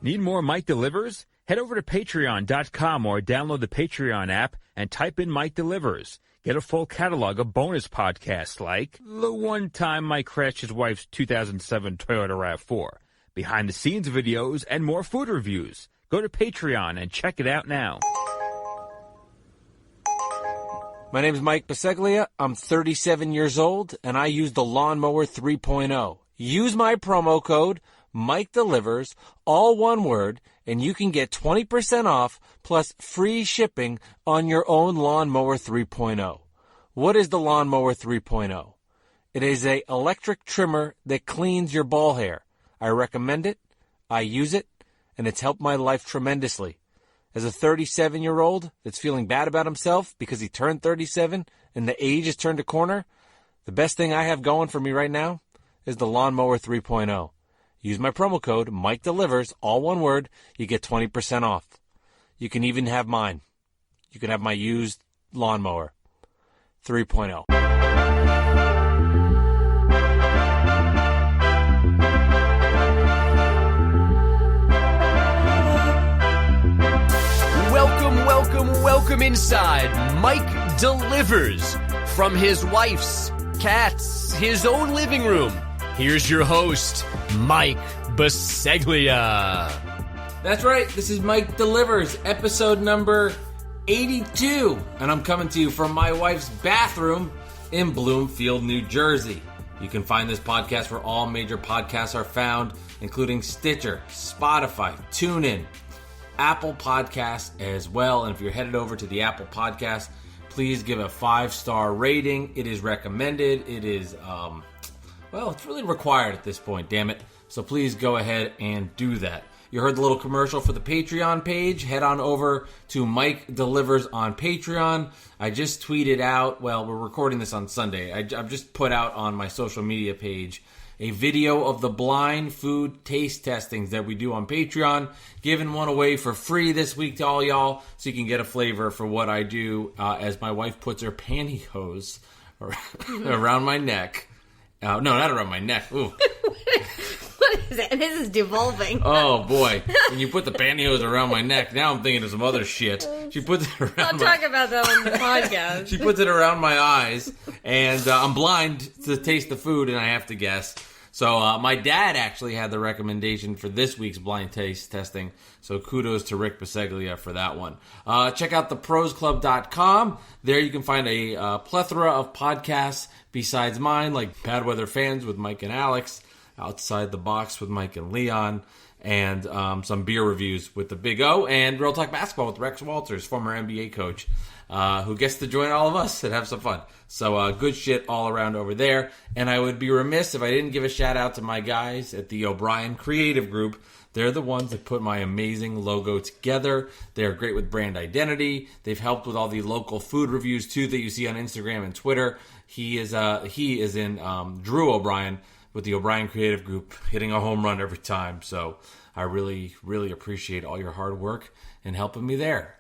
Need more Mike Delivers? Head over to patreon.com or download the Patreon app and type in Mike Delivers. Get a full catalog of bonus podcasts like the one time Mike crashed his wife's 2007 Toyota Rav4, behind-the-scenes videos, and more food reviews. Go to Patreon and check it out now. My name is Mike Biseglia. I'm 37 years old, and I use the Lawnmower 3.0. Use my promo code, Mike Delivers, all one word, and you can get 20% off plus free shipping on your own Lawnmower 3.0. What is the Lawnmower 3.0? It is an electric trimmer that cleans your ball hair. I recommend it, I use it, and it's helped my life tremendously. As a 37-year-old that's feeling bad about himself because he turned 37 and the age has turned a corner, the best thing I have going for me right now is the Lawnmower 3.0. Use my promo code, Mike Delivers, all one word, you get 20% off. You can even have mine. You can have my used Lawnmower 3.0. Welcome inside Mike Delivers from his wife's, cat's, his own living room. Here's your host, Mike Biseglia. That's right, this is Mike Delivers, episode number 82, and I'm coming to you from my wife's bathroom in Bloomfield, New Jersey. You can find this podcast where all major podcasts are found, including Stitcher, Spotify, TuneIn, Apple Podcasts as well. And if you're headed over to the Apple Podcast, please give a 5-star rating. It is recommended. It is, it's really required at this point, damn it. So please go ahead and do that. You heard the little commercial for the Patreon page. Head on over to Mike Delivers on Patreon. I just tweeted out, we're recording this on Sunday. I've just put out on my social media page a video of the blind food taste testings that we do on Patreon. Giving one away for free this week to all y'all so you can get a flavor for what I do as my wife puts her pantyhose around my neck. No, not around my neck. Ooh. What is it? This is devolving. Oh, boy. When you put the pantyhose around my neck, now I'm thinking of some other shit. She puts it around I'll talk about that on the podcast. She puts it around my eyes, and I'm blind to taste the food, and I have to guess. So my dad actually had the recommendation for this week's blind taste testing, so kudos to Rick Biseglia for that one. Check out theprosclub.com. There you can find a plethora of podcasts besides mine, like Bad Weather Fans with Mike and Alex, Outside the Box with Mike and Leon, and some beer reviews with the Big O, and Real Talk Basketball with Rex Walters, former NBA coach, who gets to join all of us and have some fun. So good shit all around over there. And I would be remiss if I didn't give a shout out to my guys at the O'Brien Creative Group. They're the ones that put my amazing logo together. They're great with brand identity. They've helped with all the local food reviews too that you see on Instagram and Twitter. He is in Drew O'Brien with the O'Brien Creative Group, hitting a home run every time. So I really, really appreciate all your hard work and helping me there.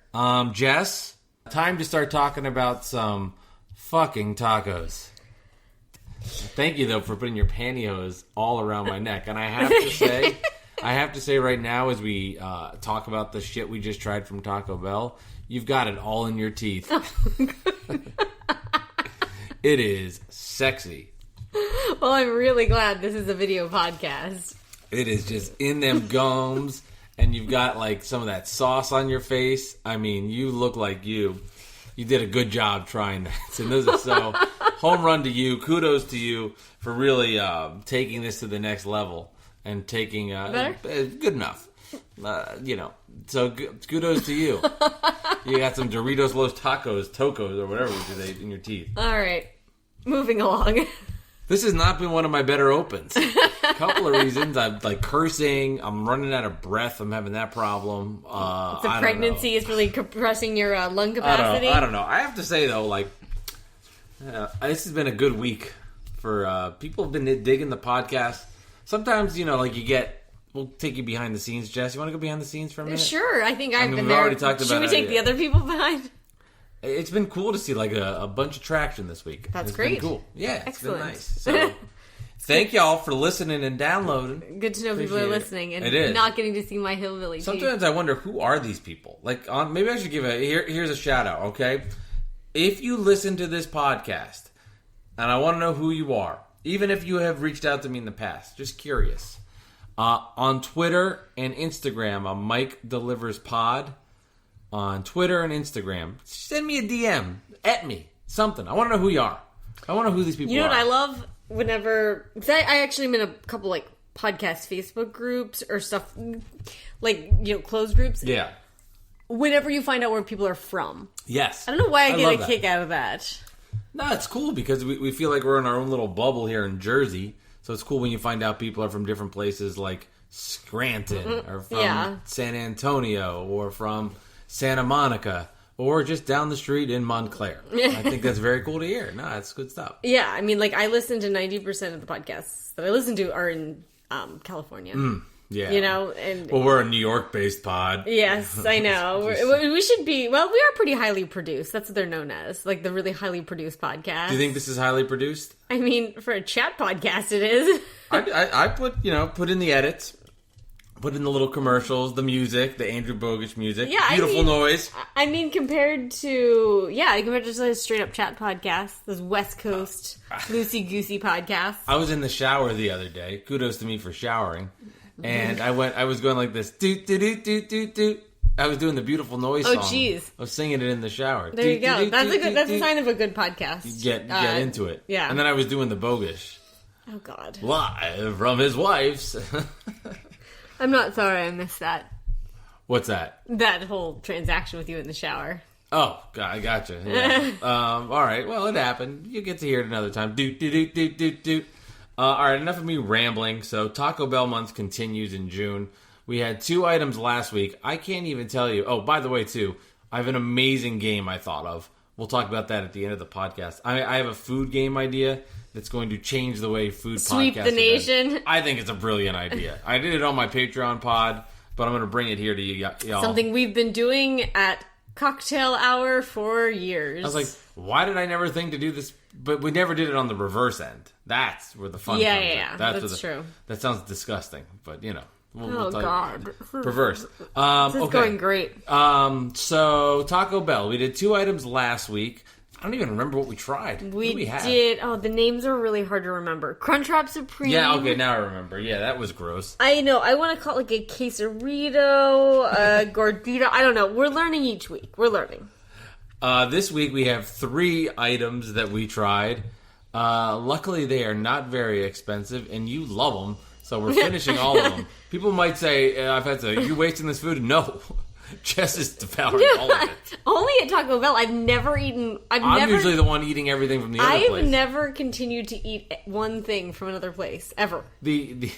Jess, time to start talking about some fucking tacos. Thank you, though, for putting your pantyhose all around my neck. And I have to say right now, as we talk about the shit we just tried from Taco Bell, you've got it all in your teeth. It is sexy. Well, I'm really glad this is a video podcast. It is just in them gums, and you've got like some of that sauce on your face. I mean, you look like you did a good job trying that. So home run to you. Kudos to you for really taking this to the next level and taking good enough. So kudos to you. You got some Doritos Locos Tacos, or whatever it is in your teeth. All right, moving along. This has not been one of my better opens. A couple of reasons. I'm like cursing. I'm running out of breath. I'm having that problem. The pregnancy is really compressing your lung capacity. I don't know. I have to say, though, like, this has been a good week for people have been digging the podcast. Sometimes, we'll take you behind the scenes. Jess, you want to go behind the scenes for a minute? Sure. I think I've been we've there. Already talked about Should we take the other people behind? It's been cool to see like a bunch of traction this week. That's great. Been cool. Yeah, it's excellent. been nice. So Thank y'all for listening and downloading. Good to know people are listening and It is. not getting to see my hillbilly teeth. Sometimes I wonder, who are these people? Like, maybe I should give here's a shout out, okay? If you listen to this podcast, and I want to know who you are, even if you have reached out to me in the past, just curious. On Twitter and Instagram, I'm Mike Delivers Pod. On Twitter and Instagram, send me a DM, at me, something. I want to know who you are. I want to know who these people are. You know what I love? Whenever, because I actually am in a couple like podcast Facebook groups or stuff, like, you know, closed groups. Yeah. Whenever you find out where people are from. Yes. I don't know why I get a kick out of that. No, it's cool because we feel like we're in our own little bubble here in Jersey. So it's cool when you find out people are from different places like Scranton or from San Antonio or from Santa Monica. Or just down the street in Montclair. I think that's very cool to hear. No, that's good stuff. Yeah, I mean, like, I listen to 90% of the podcasts that I listen to are in California. Yeah. You know? And well, we're a New York-based pod. Yes, I know. We should be, well, we are pretty highly produced. That's what they're known as. Like, the really highly produced podcast. Do you think this is highly produced? I mean, for a chat podcast, it is. I put in the edits. Put in the little commercials, the music, the Andrew Bogish music. Yeah, beautiful noise. I mean, compared to just a straight up chat podcast, those West Coast loosey goosey podcasts. I was in the shower the other day. Kudos to me for showering. And I was going like this. Doot, doot, doot, doot, doot, doot. I was doing the beautiful noise song. Oh, jeez. I was singing it in the shower. There you go. That's a sign of a good podcast. You get into it. Yeah. And then I was doing the Bogish. Oh, God. Live from his wife's. I'm not sorry I missed that. What's that? That whole transaction with you in the shower. Oh, God, I gotcha. Yeah. All right. Well, it happened. You get to hear it another time. Doot, doot, doot, doot, doot, doot. All right, enough of me rambling. So Taco Bell month continues in June. We had 2 items last week. I can't even tell you. Oh, by the way, too, I have an amazing game I thought of. We'll talk about that at the end of the podcast. I have a food game idea that's going to change the way food Sweep podcasts the nation. I think it's a brilliant idea. I did it on my Patreon pod, but I'm going to bring it here to you y'all. Something we've been doing at cocktail hour for years. I was like, why did I never think to do this? But we never did it on the reverse end. That's where the fun comes in. Yeah, that's true. That sounds disgusting, but you know. We'll God. Perverse. This is going great. So, Taco Bell. We did 2 items last week. I don't even remember what we tried. We did. Oh, the names are really hard to remember. Crunchwrap Supreme. Yeah, okay, now I remember. Yeah, that was gross. I know. I want to call it like a quesarito, a gordita. I don't know. We're learning each week. We're learning. This week we have 3 items that we tried. Luckily, they are not very expensive, and you love them. So we're finishing all of them. People might say, I've had to, you're wasting this food? No. Jess is devouring all of it. Only at Taco Bell. I've never eaten... I'm usually the one eating everything from the other place. I've never continued to eat one thing from another place, ever. The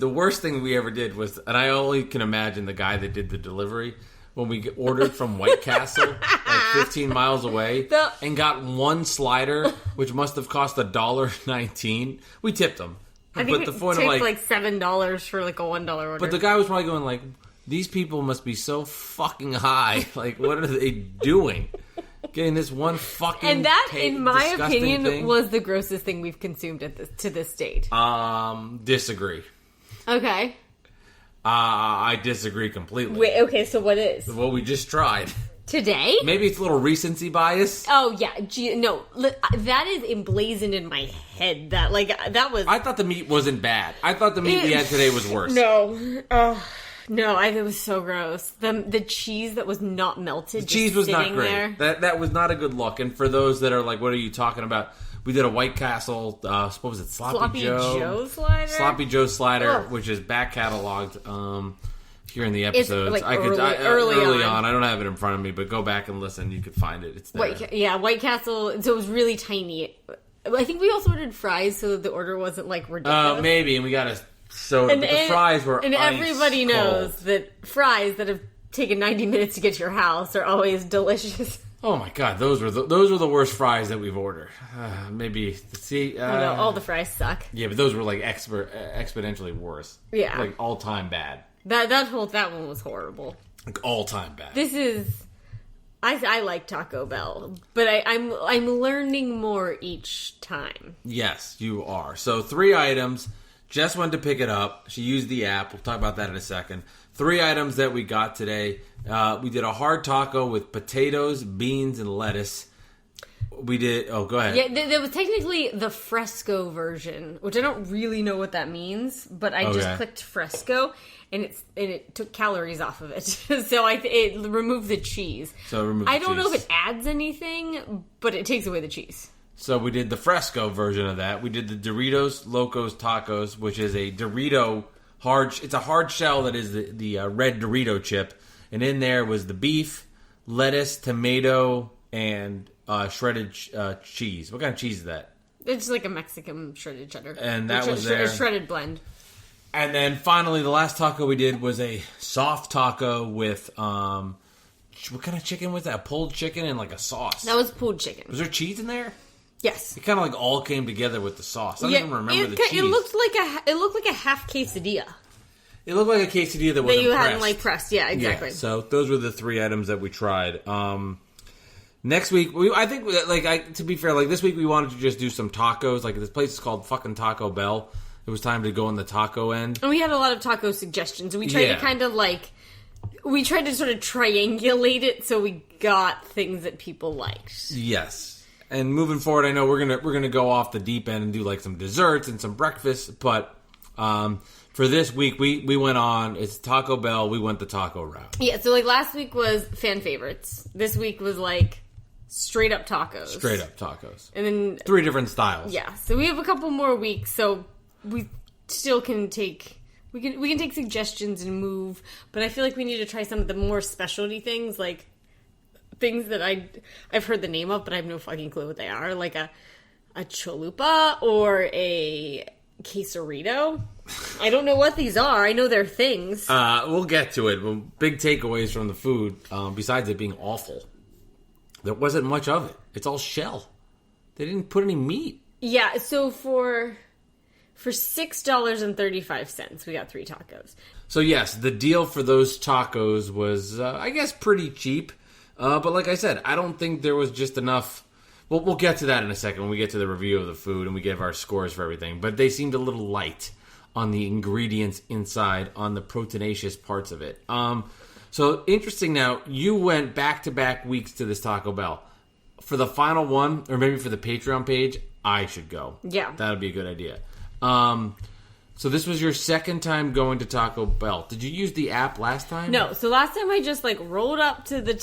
worst thing we ever did was, and I only can imagine the guy that did the delivery, when we ordered from White Castle, like 15 miles away, and got 1 slider, which must have cost $1.19. We tipped him. I think it takes like $7 for like a $1 order. But the guy was probably going like, these people must be so fucking high. Like, what are they doing? Getting this one fucking and that, in my opinion, thing? Was the grossest thing we've consumed to this date. Disagree. Okay. I disagree completely. Wait, okay, so what is? What we just tried. Today? Maybe it's a little recency bias. Oh, yeah. No, that is emblazoned in my head. That was... I thought the meat wasn't bad. I thought the meat we had today was worse. No. No, it was so gross. The cheese that was not melted. The cheese was not great. That was not a good look. And for those that are like, what are you talking about? We did a White Castle, what was it? Sloppy Joe slider? Sloppy Joe slider, which is back cataloged here in the episodes. Early on. I don't have it in front of me, but go back and listen. You could find it. It's there. White Castle. So it was really tiny. I think we also ordered fries so that the order wasn't like ridiculous. Maybe, and we got a soda. But the fries were and everybody knows that fries that have taken 90 minutes to get to your house are always delicious. Oh my god, those were the worst fries that we've ordered. All the fries suck. Yeah, but those were like exponentially worse. Yeah, like all time bad. That one was horrible. Like all time bad. This is. I like Taco Bell, but I'm learning more each time. Yes, you are. So 3 items. Jess went to pick it up. She used the app. We'll talk about that in a second. 3 items that we got today. We did a hard taco with potatoes, beans, and lettuce. We did... Oh, go ahead. Yeah, there was technically the fresco version, which I don't really know what that means, but I just clicked fresco, and it took calories off of it. So it removed the cheese. I don't know if it adds anything, but it takes away the cheese. So we did the fresco version of that. We did the Doritos Locos Tacos, which is a Dorito hard... It's a hard shell that is the red Dorito chip. And in there was the beef, lettuce, tomato, and shredded cheese. What kind of cheese is that? It's like a Mexican shredded cheddar. And that was there. A shredded blend. And then finally, the last taco we did was a soft taco with... what kind of chicken was that? A pulled chicken and like a sauce. That was pulled chicken. Was there cheese in there? Yes. It kind of like all came together with the sauce. I don't even remember the cheese. It looked like a half quesadilla. It looked like a quesadilla that wasn't you pressed. hadn't like pressed. Yeah, exactly. Yeah, so those were the 3 items that we tried. Next week, to be fair, like this week we wanted to just do some tacos. Like this place is called fucking Taco Bell. It was time to go on the taco end. And we had a lot of taco suggestions. And we tried to kind of we tried to sort of triangulate it so we got things that people liked. Yes. And moving forward, I know we're gonna go off the deep end and do like some desserts and some breakfast, but for this week we went on. It's Taco Bell. We went the taco route. Yeah. So like last week was fan favorites. This week was like straight up tacos. Straight up tacos. And then 3 different styles. Yeah. So we have a couple more weeks. So we still can take. We can take suggestions and move, but I feel like we need to try some of the more specialty things, like things that I've heard the name of, but I have no fucking clue what they are, like a chalupa or a quesarito. I don't know what these are. I know they're things. We'll get to it. Well, big takeaways from the food, besides it being awful, there wasn't much of it. It's all shell. They didn't put any meat. Yeah, so for $6.35, we got 3 tacos. So yes, the deal for those tacos was, I guess, pretty cheap. But like I said, I don't think there was just enough. Well, we'll get to that in a second when we get to the review of the food and we give our scores for everything. But they seemed a little light on the ingredients inside, on the proteinaceous parts of it. So interesting now, you went back-to-back weeks to this Taco Bell. For the final one, or maybe for the Patreon page, I should go. Yeah. That would be a good idea. So this was your second time going to Taco Bell. Did you use the app last time? No. So last time I just rolled up to the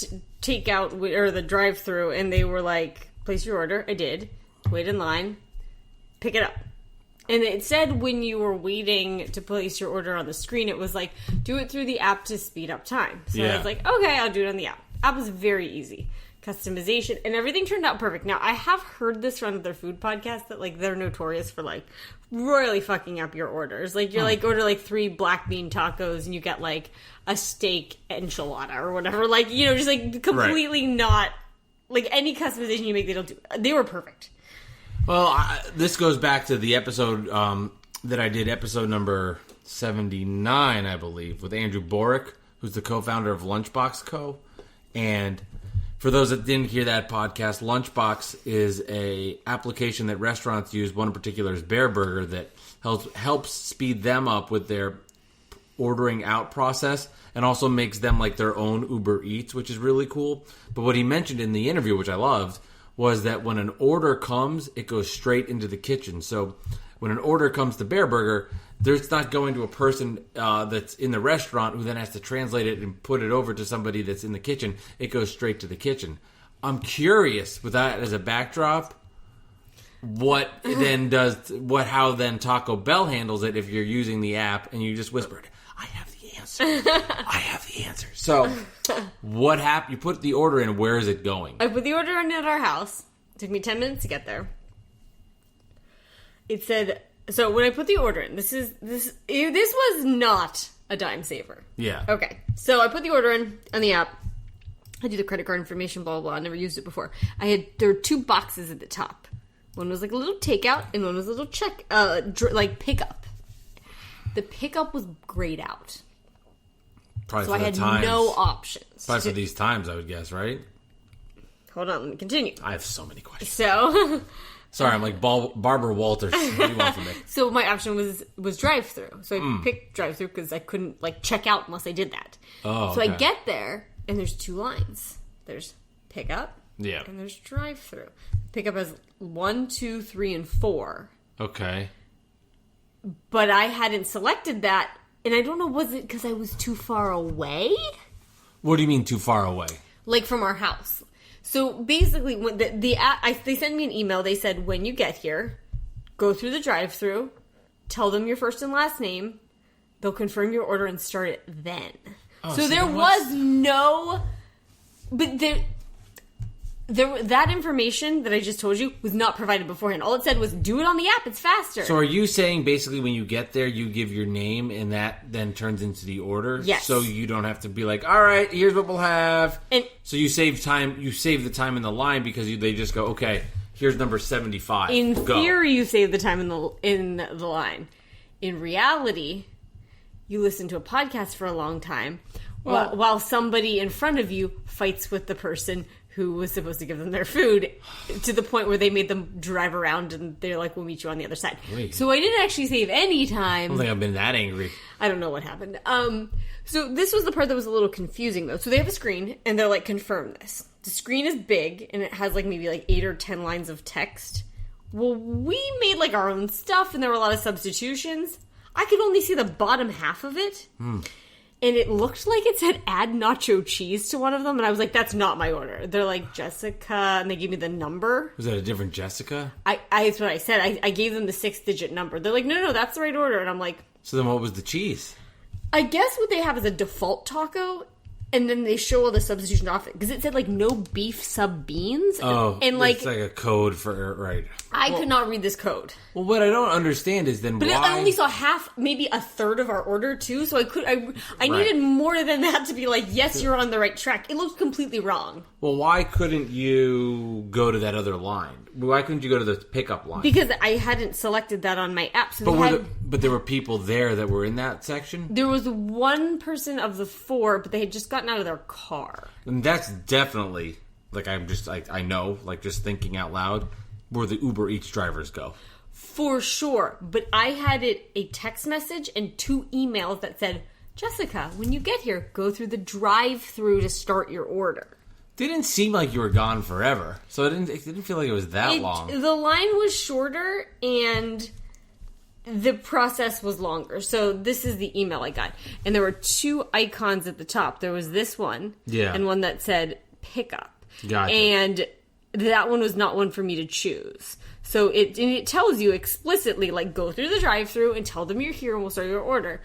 takeout or the drive-thru, and they were like, "Place your order." I did. Wait in line. Pick it up. And it said when you were waiting to place your order on the screen, it was like, do it through the app to speed up time. So I was like, okay, I'll do it on the app. App was very easy. Customization, and everything turned out perfect. Now, I have heard this from other food podcasts that, they're notorious for, royally fucking up your orders. You're, order, 3 black bean tacos, and you get, a steak enchilada or whatever. Just, completely not, any customization you make, they don't do. They were perfect. Well, this goes back to the episode that I did, episode number 79, I believe, with Andrew Borick, who's the co-founder of Lunchbox Co. And for those that didn't hear that podcast, Lunchbox is a application that restaurants use. One in particular is Bear Burger, that helps speed them up with their ordering out process and also makes them their own Uber Eats, which is really cool. But what he mentioned in the interview, which I loved, was that when an order comes, it goes straight into the kitchen. So when an order comes to Bear Burger, it's not going to a person that's in the restaurant who then has to translate it and put it over to somebody that's in the kitchen. It goes straight to the kitchen. I'm curious, with that as a backdrop, how then Taco Bell handles it if you're using the app and you just whispered, "I have the answer. I have the answer." So what happened? You put the order in. Where is it going? I put the order in at our house. It took me 10 minutes to get there. It said, so when I put the order in, this was not a dime saver. Yeah. Okay. So I put the order in on the app. I do the credit card information, blah, blah, blah. I never used it before. There were 2 boxes at the top. One was a little takeout and one was a little pickup. The pickup was grayed out. Probably so for I had times. no options. Probably for these times, I would guess, right? hold on, let me continue. I have so many questions. So, Sorry, I'm like Barbara Walters. What do you want from me? so my option was drive-through. So I picked drive-through because I couldn't like check out unless I did that. Oh, so okay. I get there and there's 2 lines. There's pickup, Yeah. and there's drive-through. Pickup has 1, 2, 3, and 4. Okay. But I hadn't selected that, and I don't know, was it because I was too far away? What do you mean too far away? Like from our house. So basically, when they sent me an email. They said, when you get here, go through the drive-through, tell them your first and last name, they'll confirm your order and start it then. Oh, so there was no... But that information that I just told you was not provided beforehand. All it said was, do it on the app, it's faster. So are you saying basically when you get there, you give your name and that then turns into the order? Yes. So you don't have to be like, all right, here's what we'll have. And so you save time. You save the time in the line because they just go, okay, here's number 75. in Go. theory, you save the time in the line. In reality, you listen to a podcast for a long time while somebody in front of you fights with the person who was supposed to give them their food, to the point where they made them drive around and they're like, we'll meet you on the other side. Wait. So I didn't actually save any time. I don't think I've been that angry. I don't know what happened. So this was the part that was a little confusing, though. So they have a screen, and they're like, confirm this. The screen is big, and it has like maybe like 8 or 10 lines of text. Well, we made like our own stuff, and there were a lot of substitutions. I could only see the bottom half of it. And it looked like it said add nacho cheese to one of them. And I was like, that's not my order. They're like, Jessica. And they gave me the number. Was that a different Jessica? That's what I said. I gave them the 6-digit number. They're like, no, that's the right order. And I'm like... So then what was the cheese? I guess what they have is a default taco. And then they show all the substitutions off it. Because it said, like, no beef sub beans. Oh, and like, it's like a code for... Right. I could not read this code. Well, what I don't understand is then But why... I only saw half, maybe a third of our order, too. So I needed more than that to be like, yes, you're on the right track. It looked completely wrong. Well, why couldn't you go to that other line? Why couldn't you go to the pickup line? Because I hadn't selected that on my app. So But there were people there that were in that section? there was one person of the 4, but they had just gotten out of their car. And that's definitely, like, I know, like, just thinking out loud, where the Uber Eats drivers go. For sure. But I had a text message and 2 emails that said, Jessica, when you get here, go through the drive-through to start your order. Didn't seem like you were gone forever, so it didn't feel like it was that long. The line was shorter and the process was longer. So this is the email I got. And there were 2 icons at the top. There was this one and one that said pickup. Gotcha. And that one was not one for me to choose. So it tells you explicitly, like, go through the drive-thru and tell them you're here and we'll start your order.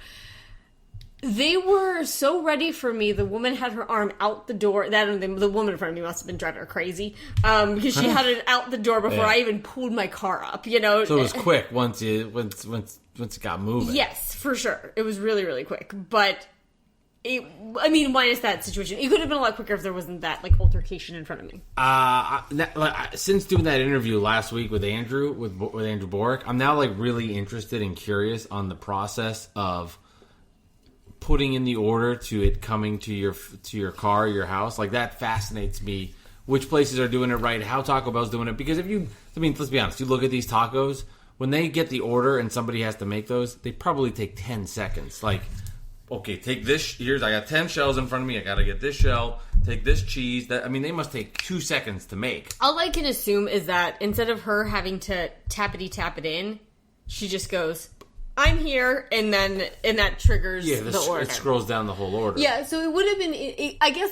They were so ready for me. The woman had her arm out the door. The woman in front of me must have been driving her crazy because she had it out the door before I even pulled my car up. You know, so it was quick once it got moving. Yes, for sure. It was really, really quick. But minus that situation, it could have been a lot quicker if there wasn't that like altercation in front of me. Since doing that interview last week with Andrew Borick, I'm now like really interested and curious on the process of putting in the order to it coming to your car, your house. Like, that fascinates me. Which places are doing it right? How Taco Bell's doing it? Because let's be honest. You look at these tacos, when they get the order and somebody has to make those, they probably take 10 seconds. Like, okay, take this. I got 10 shells in front of me. I got to get this shell. Take this cheese. They must take 2 seconds to make. All I can assume is that instead of her having to tap it in, she just goes, I'm here, and that triggers the order. It scrolls down the whole order. Yeah, so it would have been, I guess,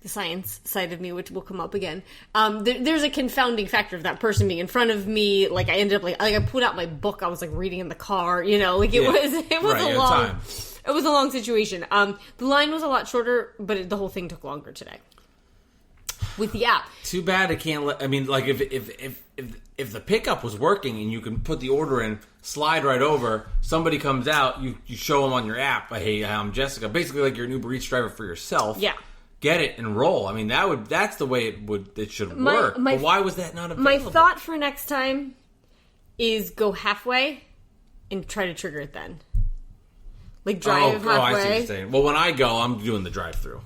the science side of me, which will come up again. There's a confounding factor of that person being in front of me. Like, I ended up, I put out my book. I was, reading in the car, it was a long situation. The line was a lot shorter, but the whole thing took longer today. With the app. Too bad it can't if the pickup was working and you can put the order in, slide right over, somebody comes out, you show them on your app, hey, I'm Jessica. Basically like you're an Uber Eats driver for yourself. Yeah. Get it and roll. That's the way it should work. But why was that not available? My thought for next time is go halfway and try to trigger it then. Like drive halfway. I see what you're saying. Well, when I go, I'm doing the drive-thru.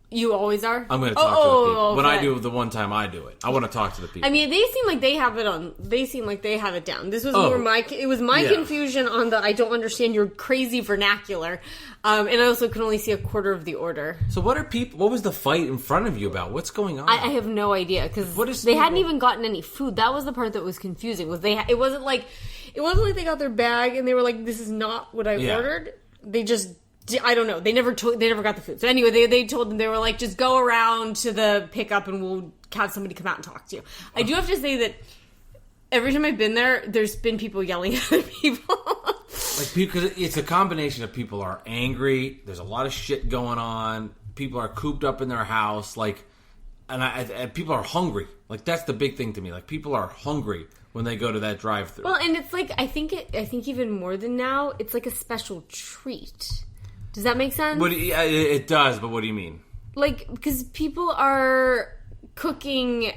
You always are? I'm going to talk to the people. When I do the one time I do it, I want to talk to the people. I mean, they seem like they have it on. They seem like they have it down. This was more my. It was my confusion on the I don't understand your crazy vernacular, and I also can only see a quarter of the order. So what are people? What was the fight in front of you about? What's going on? I have no idea because they hadn't even gotten any food. That was the part that was confusing. It wasn't like they got their bag and they were like, "This is not what I ordered." They just. I don't know. They never got the food. So anyway, they told them, they were like, just go around to the pickup and we'll have somebody come out and talk to you. I do have to say that every time I've been there, there's been people yelling at other people. Because it's a combination of people are angry. There's a lot of shit going on. People are cooped up in their house. And people are hungry. Like, that's the big thing to me. Like, people are hungry when they go to that drive-thru. Well, and it's like, I think even more than now, it's like a special treat. Does that make sense? It does, but what do you mean? Like, because people are cooking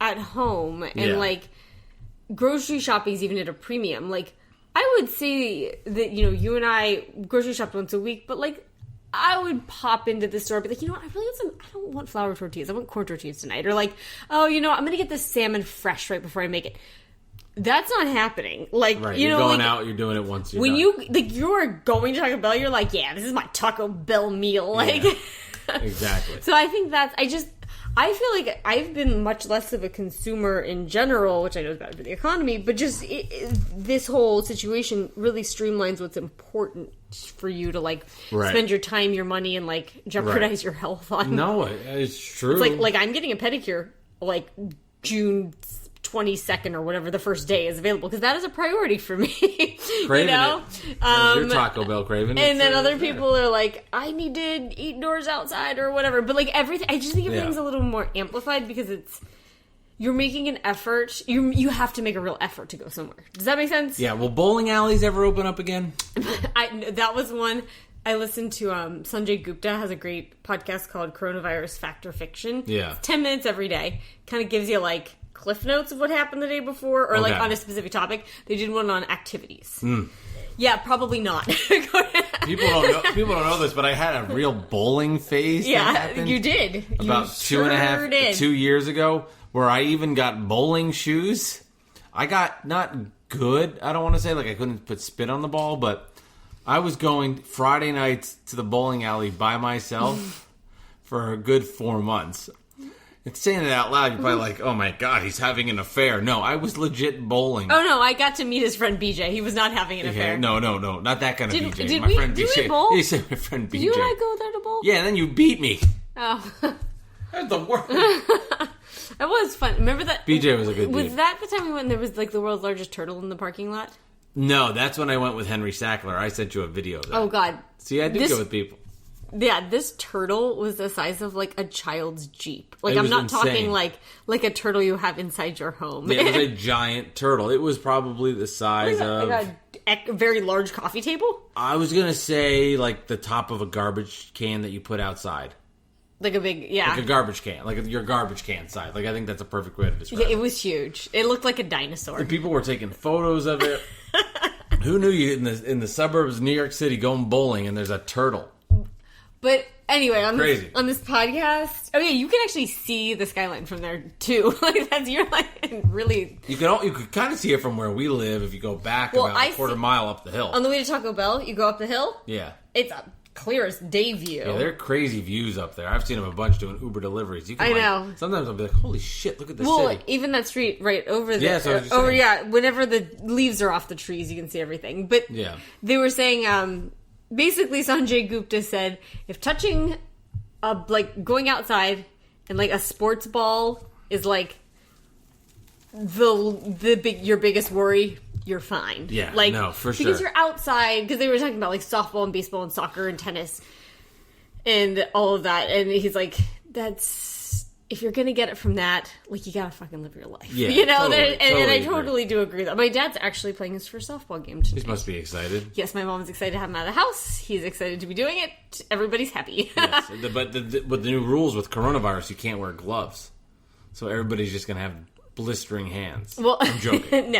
at home and, like, grocery shopping is even at a premium. Like, I would say that, you and I grocery shop once a week, but, like, I would pop into the store and be like, what, I don't want flour tortillas. I want corn tortillas tonight. Or, like, I'm going to get this salmon fresh right before I make it. That's not happening. Like, right. You're going out, you're doing it once you're when done. You're going to Taco Bell, you're like, yeah, this is my Taco Bell meal. Like, exactly. So I think I feel like I've been much less of a consumer in general, which I know is bad for the economy, but just this whole situation really streamlines what's important for you to, like, spend your time, your money, and, like, jeopardize your health on. No, it's true. It's like I'm getting a pedicure, like, June 22nd or whatever the first day is available, because that is a priority for me. Craving it. Your Taco Bell craving it. And then other people are like, I need to eat doors outside or whatever. But, like, everything, I just think everything's a little more amplified because you're making an effort. You have to make a real effort to go somewhere. Does that make sense? Yeah. Will bowling alleys ever open up again? That was one. I listened to Sanjay Gupta has a great podcast called Coronavirus Fact or Fiction. Yeah. It's 10 minutes every day. Kind of gives you, like, cliff notes of what happened the day before, or like on a specific topic. They did one on activities. Yeah, probably not. People don't know this, but I had a real bowling phase. Yeah, you did. About 2 years ago, where I even got bowling shoes. I got not good. I don't want to say like I couldn't put spin on the ball, but I was going Friday nights to the bowling alley by myself for a good 4 months. And saying it out loud, you're probably like, oh my god, he's having an affair. No, I was legit bowling. Oh no, I got to meet his friend BJ. He was not having an affair. No, not that kind of BJ. Did my friend did BJ. we bowl? He said my friend BJ. Did you and I go there to bowl? Yeah, and then you beat me. Oh. That's the worst. That was fun. Remember that? BJ was a good dude. Was that the time we went and there was like the world's largest turtle in the parking lot? No, that's when I went with Henry Sackler. I sent you a video of that. Oh god. See, I do go with people. Yeah, this turtle was the size of, like, a child's Jeep. Like, I'm not insane. talking, like a turtle you have inside your home. Yeah, it was a giant turtle. It was probably the size of... Like a very large coffee table? I was going to say, like, the top of a garbage can that you put outside. Like a big, yeah. Like a garbage can. Like your garbage can size. Like, I think that's a perfect way to describe it. Yeah, it was huge. It looked like a dinosaur. And people were taking photos of it. Who knew you in the suburbs of New York City going bowling and there's a turtle? But anyway, on this podcast, oh yeah, you can actually see the skyline from there too. Like you're like really. You could kind of see it from where we live if you go back about a quarter mile up the hill. On the way to Taco Bell, you go up the hill. Yeah, it's a clear as day view. Yeah, they're crazy views up there. I've seen them a bunch doing Uber deliveries. I know. Sometimes I'll be like, holy shit, look at this city. Even that street right over there. Yeah, whenever the leaves are off the trees, you can see everything. But yeah, they were saying. Basically, Sanjay Gupta said, if touching, going outside and, like, a sports ball is, like, your biggest worry, you're fine. Yeah, like, no, for sure. Because you're outside, because they were talking about, like, softball and baseball and soccer and tennis and all of that. And he's like, if you're going to get it from that, like, you got to fucking live your life. Yeah, you know? Totally, and I totally do agree with that. My dad's actually playing his first softball game today. He must be excited. Yes, my mom's excited to have him out of the house. He's excited to be doing it. Everybody's happy. Yes, but the new rules with coronavirus, you can't wear gloves. So everybody's just going to have blistering hands. Well, I'm joking.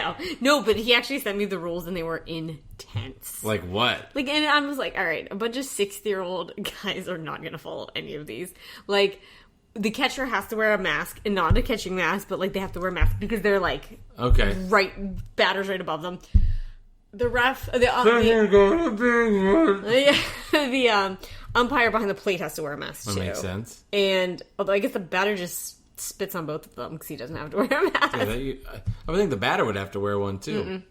no, but he actually sent me the rules, and they were intense. Like what? Like, and I was like, all right, a bunch of 60-year-old guys are not going to follow any of these. Like, the catcher has to wear a mask, and not a catching mask, but like they have to wear a mask because they're like, batters right above them. The ref, the umpire behind the plate has to wear a mask too. That makes sense. And although I guess the batter just spits on both of them because he doesn't have to wear a mask. Yeah, I would think the batter would have to wear one too. Mm-mm.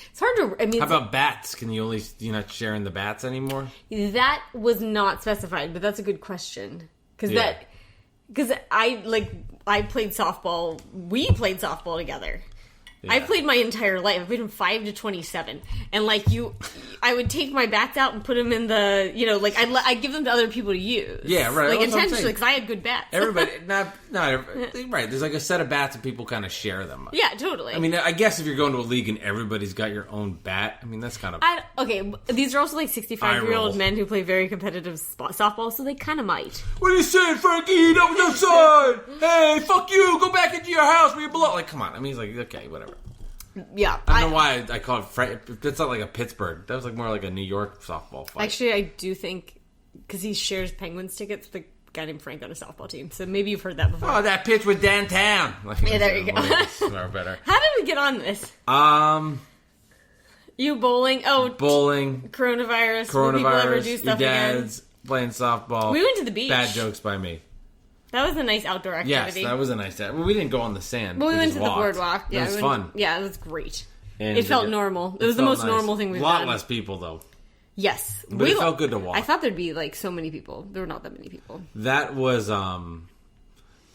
It's hard to. I mean, how about bats? You're not sharing the bats anymore? That was not specified, but that's a good question because I played softball. We played softball together. Yeah. I played my entire life. I played from 5 to 27, and I would take my bats out and put them in the, I'd give them to other people to use. Yeah, right. Like intentionally, because I had good bats. Everybody, not right. There's like a set of bats and people kind of share them. Yeah, totally. I mean, I guess if you're going to a league and everybody's got your own bat, I mean, that's kind of these are also like 65-year-old men who play very competitive softball, so they kind of might. What are you saying, Frankie? That was outside. Hey, fuck you. Go back into your house where you belong. Like, come on. I mean, he's like, okay, whatever. Yeah, I don't know why I call it. That's not like a Pittsburgh. That was like more like a New York softball fight. Actually, I do think because he shares Penguins tickets with a guy named Frank on a softball team. So maybe you've heard that before. Oh, that pitch with downtown. Yeah, there you go. Better. How did we get on this? You bowling? Oh, bowling. Coronavirus. Will people ever do stuff your dad's again? Playing softball. We went to the beach. Bad jokes by me. That was a nice outdoor activity. Yes, that was a nice activity. Well, we didn't go on the sand. Well, we went to the boardwalk. Yeah, it was fun. Yeah, it was great. And it felt normal. It was the most normal thing we've done. A lot less people, though. Yes. But it felt good to walk. I thought there'd be, so many people. There were not that many people. That was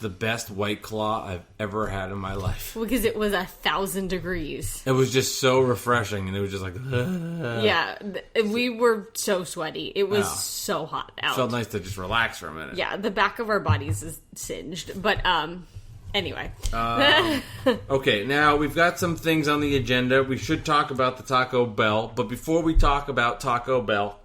the best White Claw I've ever had in my life. Because it was 1,000 degrees. It was just so refreshing, and it was just like... Yeah, we were so sweaty. It was so hot out. It felt nice to just relax for a minute. Yeah, the back of our bodies is singed. But, anyway. Okay, now we've got some things on the agenda. We should talk about the Taco Bell. But before we talk about Taco Bell,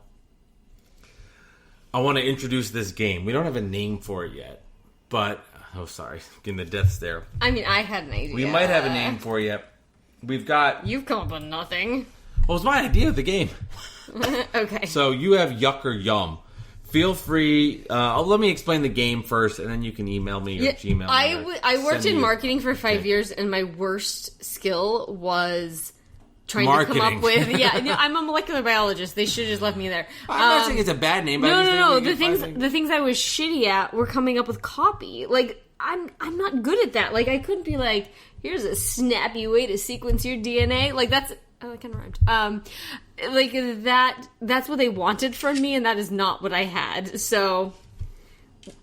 I want to introduce this game. We don't have a name for it yet. But... Oh, sorry. Getting the death stare. I mean, I had an idea. We might have a name for you. We've got... You've come up with nothing. Well, it's my idea of the game. Okay. So you have Yuck or Yum. Feel free... let me explain the game first, and then you can email me or Gmail me. I worked in marketing for 5 years, and my worst skill was... trying marketing. To come up with I'm a molecular biologist. They should have just left me there. I'm not saying it's a bad name. But No. The things I was shitty at were coming up with copy. Like I'm not good at that. Like I couldn't be like, here's a snappy way to sequence your DNA. Like that's that kind of rhymed. Like that's what they wanted from me, and that is not what I had. So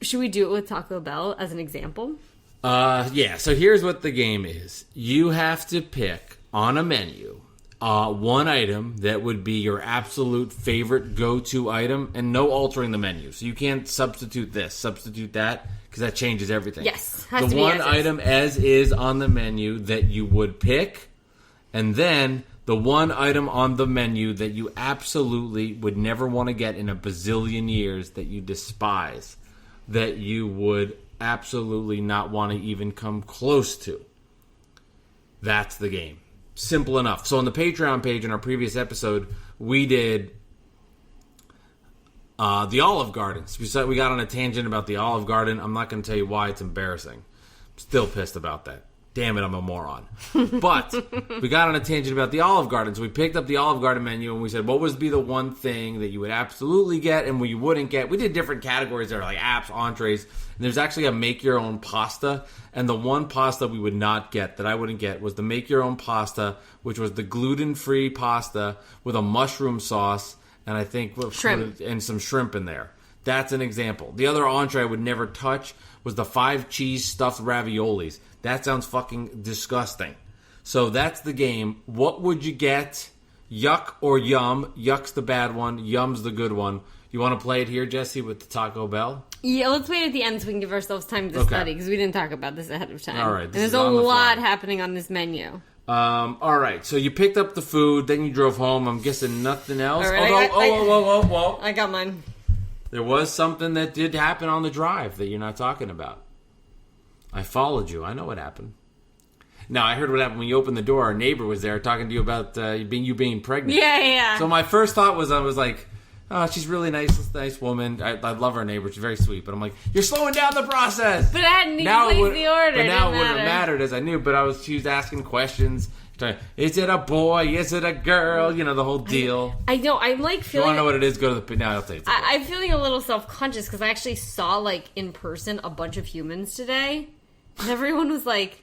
should we do it with Taco Bell as an example? Yeah. So here's what the game is. You have to pick on a menu. One item that would be your absolute favorite go-to item, and no altering the menu. So you can't substitute this, substitute that, because that changes everything. Yes, has to be one item as is on the menu that you would pick, and then the one item on the menu that you absolutely would never want to get in a bazillion years, that you despise, that you would absolutely not want to even come close to. That's the game. Simple enough. So on the Patreon page in our previous episode, we did the Olive Garden. So we got on a tangent about the Olive Garden. I'm not going to tell you why. It's embarrassing. I'm still pissed about that. Damn it, I'm a moron. But we got on a tangent about the Olive Garden. So we picked up the Olive Garden menu and we said, what would be the one thing that you would absolutely get and what you wouldn't get? We did different categories there, like apps, entrees. And there's actually a make-your-own pasta. And the one pasta we would not get, that I wouldn't get, was the make-your-own pasta, which was the gluten-free pasta with a mushroom sauce and I think shrimp and some shrimp in there. That's an example. The other entree I would never touch was the 5-cheese stuffed raviolis. That sounds fucking disgusting. So that's the game. What would you get? Yuck or Yum? Yuck's the bad one. Yum's the good one. You want to play it here, Jesse, with the Taco Bell? Yeah, let's wait at the end so we can give ourselves time to study, because we didn't talk about this ahead of time. All right. And there's a lot happening on this menu. All right. So you picked up the food, then you drove home. I'm guessing nothing else. All right, Whoa. I got mine. There was something that did happen on the drive that you're not talking about. I followed you. I know what happened. No, I heard what happened when you opened the door. Our neighbor was there talking to you about you being pregnant. Yeah. So my first thought was, I was like, oh, she's really nice woman. I love our neighbor. She's very sweet. But I'm like, you're slowing down the process. But I hadn't even placed the order. But now it wouldn't have mattered, as I knew. But she was asking questions. Is it a boy? Is it a girl? You know, the whole deal. I know. I'm like feeling... If you want to know what it is, go to the... No, I'll tell you. I'm feeling a little self-conscious because I actually saw, like, in person a bunch of humans today. And everyone was like,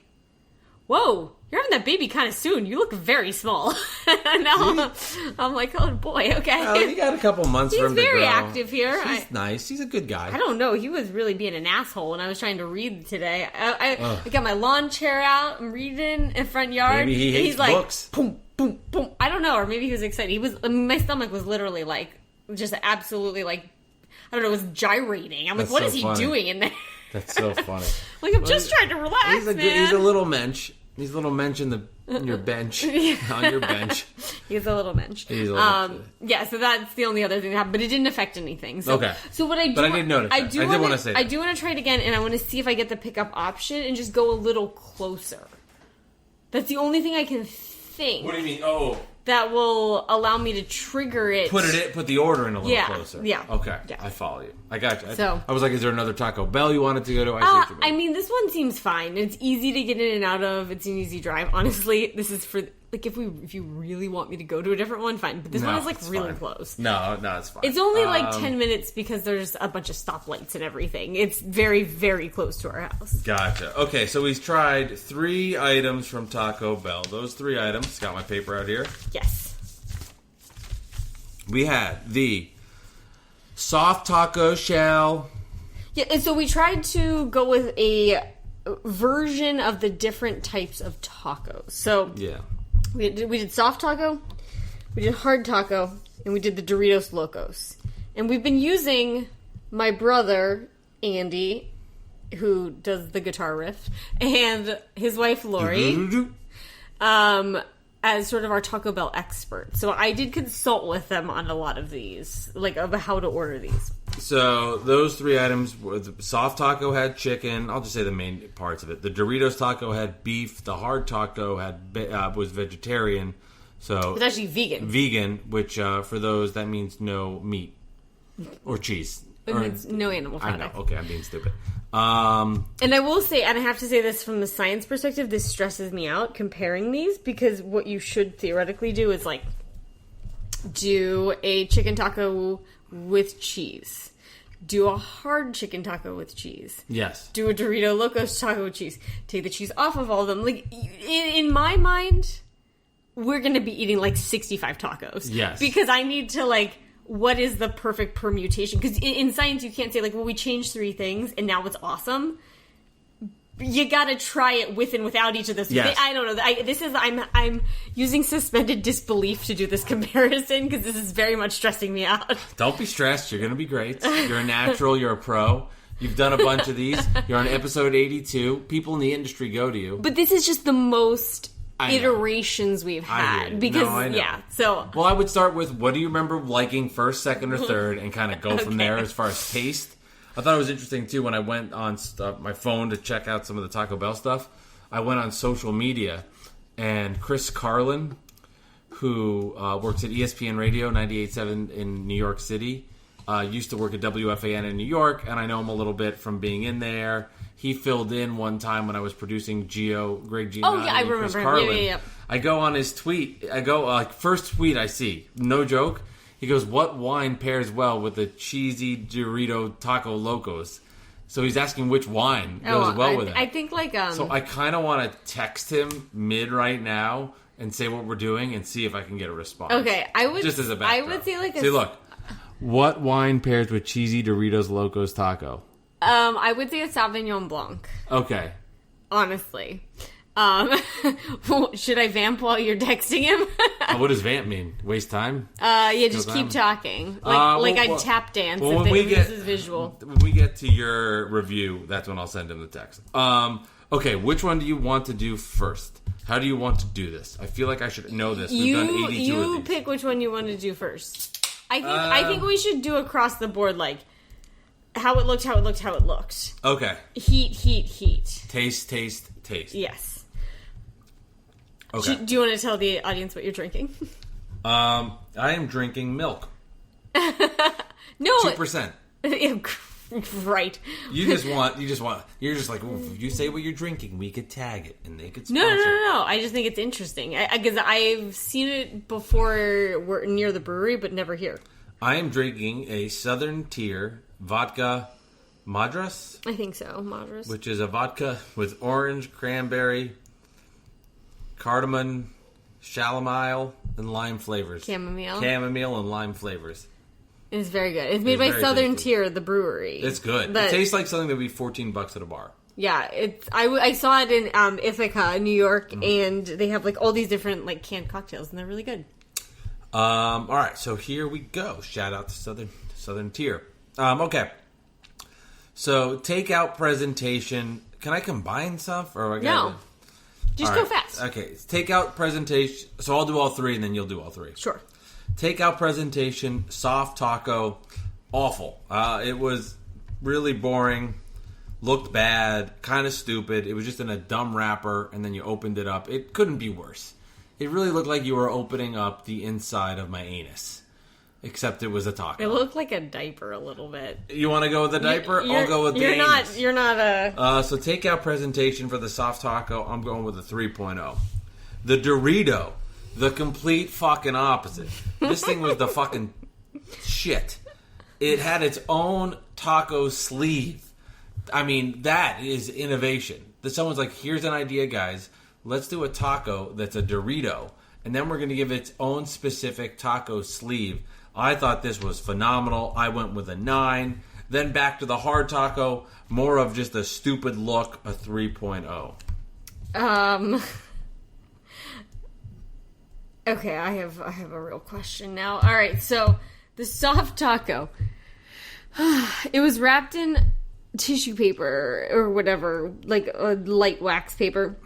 whoa, you're having that baby kind of soon. You look very small. And now I'm like, oh, boy, okay. Oh, you got a couple months for him to grow. He's very active here. He's nice. He's a good guy. I don't know. He was really being an asshole when I was trying to read today. I got my lawn chair out. I'm reading in front yard. Maybe he hates books. Like, boom, boom, boom. I don't know. Or maybe he was excited. My stomach was literally like, just absolutely like, I don't know, it was gyrating. I'm like, what is he doing in there? That's so funny. Like, I'm just trying to relax, man. He's a little mensch. He's a little mensch in your bench. On your bench. He's a little mensch. He's a little yeah, so that's the only other thing that happened. But it didn't affect anything. So, okay. So what I do... But I did notice that. I did want to say that. I do want to try it again, and I want to see if I get the pickup option and just go a little closer. That's the only thing I can think. What do you mean? Oh... That will allow me to trigger it. Put the order in a little closer. Yeah. Okay. Yeah. I follow you. I got you. So, I was like, is there another Taco Bell you wanted to go to? I mean, this one seems fine. It's easy to get in and out of. It's an easy drive. Honestly, this is for like if you really want me to go to a different one, fine. But this one is like really close. No, it's fine. It's only like 10 minutes because there's a bunch of stoplights and everything. It's very, very close to our house. Gotcha. Okay, so we've tried 3 items from Taco Bell. Those 3 items. Got my paper out here. Yes. We had the soft taco shell. Yeah, and so we tried to go with a version of the different types of tacos. So yeah, we did soft taco, we did hard taco, and we did the Doritos Locos. And we've been using my brother, Andy, who does the guitar riff, and his wife, Lori, as sort of our Taco Bell expert. So I did consult with them on a lot of these, like of how to order these. So those 3 items, the soft taco had chicken. I'll just say the main parts of it. The Doritos taco had beef. The hard taco was vegetarian. So it's actually vegan. Vegan, which for those, that means no meat or cheese. It means no animal product. I know. Okay, I'm being stupid. And I will say, and I have to say this from the science perspective, this stresses me out comparing these, because what you should theoretically do is like do a chicken taco with cheese, do a hard chicken taco with cheese, yes, do a Dorito Locos taco with cheese, take the cheese off of all of them. Like in my mind, we're going to be eating like 65 tacos. Yes, because I need to like, what is the perfect permutation? Because in science, you can't say, like, well, we changed 3 things, and now it's awesome. You gotta try it with and without each of those. Yes. I don't know. I'm using suspended disbelief to do this comparison, because this is very much stressing me out. Don't be stressed. You're gonna be great. You're a natural. You're a pro. You've done a bunch of these. You're on episode 82. People in the industry go to you. But this is just the most iterations we've had, because so well, I would start with, what do you remember liking first, second, or third, and kind of go from there as far as taste. I thought it was interesting too when I went on my phone to check out some of the Taco Bell stuff. I went on social media, and Chris Carlin, who works at ESPN Radio 98.7 in New York City, used to work at WFAN in New York, and I know him a little bit from being in there. He filled in one time when I was producing Greg G. Oh, yeah, I remember him. Yeah. I go on his tweet. I go, first tweet I see, no joke. He goes, what wine pairs well with the cheesy Dorito Taco Locos? So he's asking which wine goes well with it. I think like... So I kind of want to text him mid right now and say what we're doing and see if I can get a response. Okay, I would... Just as a backdrop. I would say like... See, look. What wine pairs with cheesy Doritos Locos Taco? I would say a Sauvignon Blanc. Okay. Honestly. Should I vamp while you're texting him? What does vamp mean? Waste time? Just keep talking. I'd tap dance if this is visual. When we get to your review, that's when I'll send him the text. Okay, which one do you want to do first? How do you want to do this? I feel like I should know this. We've done 82 of these. You pick which one you want to do first. I think we should do across the board, like, how it looked. Okay. Heat. Taste. Yes. Okay. Do you want to tell the audience what you're drinking? I am drinking milk. No. 2%. Right. You're just like, ooh, if you say what you're drinking, we could tag it and they could sponsor. No. I just think it's interesting. Because I've seen it before near the brewery, but never here. I am drinking a Southern Tier vodka Madras. I think so, Madras. Which is a vodka with orange, cranberry, cardamom, chamomile, and lime flavors. Chamomile and lime flavors. It's very good. It's made by Southern Tier, the brewery. It's good. It tastes like something that would be $14 at a bar. Yeah, I saw it in Ithaca, New York, and they have like all these different like canned cocktails, and they're really good. All right, so here we go. Shout out to Southern Tier. Okay, so takeout presentation. Can I combine stuff or no? Just go fast. Okay, takeout presentation. So I'll do all three, and then you'll do all three. Sure. Takeout presentation, soft taco, awful. It was really boring, looked bad, kind of stupid. It was just in a dumb wrapper, and then you opened it up. It couldn't be worse. It really looked like you were opening up the inside of my anus, except it was a taco. It looked like a diaper a little bit. You want to go with the diaper? I'll go with the anus. You're not a... So takeout presentation for the soft taco, I'm going with a 3.0. The Dorito. The complete fucking opposite. This thing was the fucking shit. It had its own taco sleeve. I mean, that is innovation. Someone's like, here's an idea, guys. Let's do a taco that's a Dorito. And then we're going to give its own specific taco sleeve. I thought this was phenomenal. I went with a 9. Then back to the hard taco. More of just a stupid look, a 3.0. Okay, I have a real question now. All right, so the soft taco, it was wrapped in tissue paper or whatever, like a light wax paper,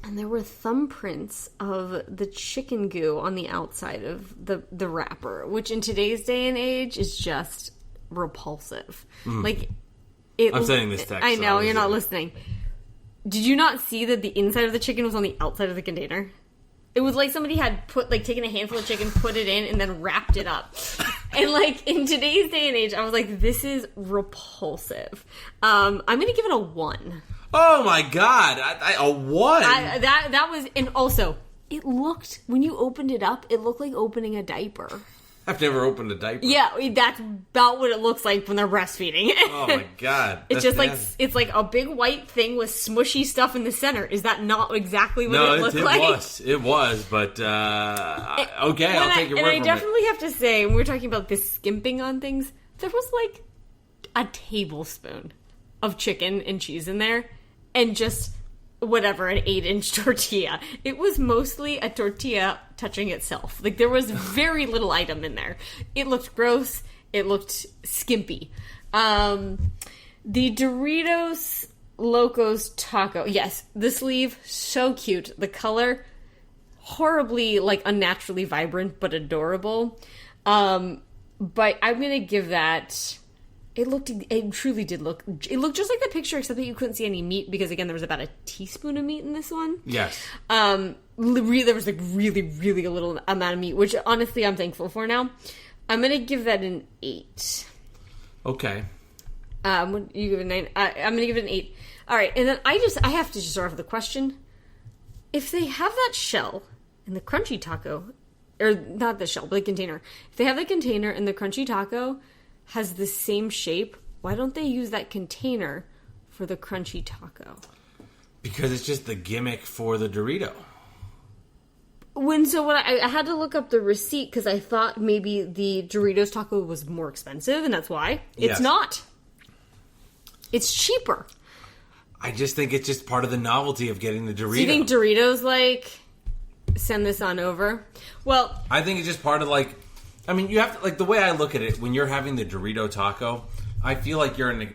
and there were thumbprints of the chicken goo on the outside of the wrapper, which in today's day and age is just repulsive. Like, I'm sending this text. I know, you're not listening. Did you not see that the inside of the chicken was on the outside of the container? It was like somebody had taken a handful of chicken, put it in, and then wrapped it up. And like in today's day and age, I was like, this is repulsive. I'm gonna give it a 1. Oh my god, a 1. That was, and also it looked, when you opened it up, it looked like opening a diaper. I've never opened a diaper. Yeah, that's about what it looks like when they're breastfeeding. Oh my god. It's just nasty. Like, it's like a big white thing with smushy stuff in the center. Is that not exactly what it looked like? It was, but okay, I'll take your word for it. And I definitely have to say, when we were talking about this skimping on things, there was like a tablespoon of chicken and cheese in there, and just whatever, an 8-inch tortilla. It was mostly a tortilla touching itself. Like, there was very little item in there. It looked gross. It looked skimpy. The Doritos Locos Taco. Yes, the sleeve, so cute. The color, horribly, like, unnaturally vibrant, but adorable. But I'm going to give that... It truly did look... It looked just like the picture, except that you couldn't see any meat, because, again, there was about a teaspoon of meat in this one. Yes. There was, like, really, really a little amount of meat, which, honestly, I'm thankful for now. I'm going to give that an 8. Okay. You give it a 9? I'm going to give it an 8. All right, and then I have to just start off with a question. If they have that shell in the crunchy taco, or not the shell, but the container. If they have the container and the crunchy taco has the same shape, why don't they use that container for the crunchy taco? Because it's just the gimmick for the Dorito. I had to look up the receipt because I thought maybe the Doritos taco was more expensive, and that's why. It's not. It's cheaper. I just think it's just part of the novelty of getting the Dorito. Do you think Doritos, like, send this on over? Well, I think it's just part of, like... I mean, you have to, like, the way I look at it, when you're having the Dorito taco, I feel like you're in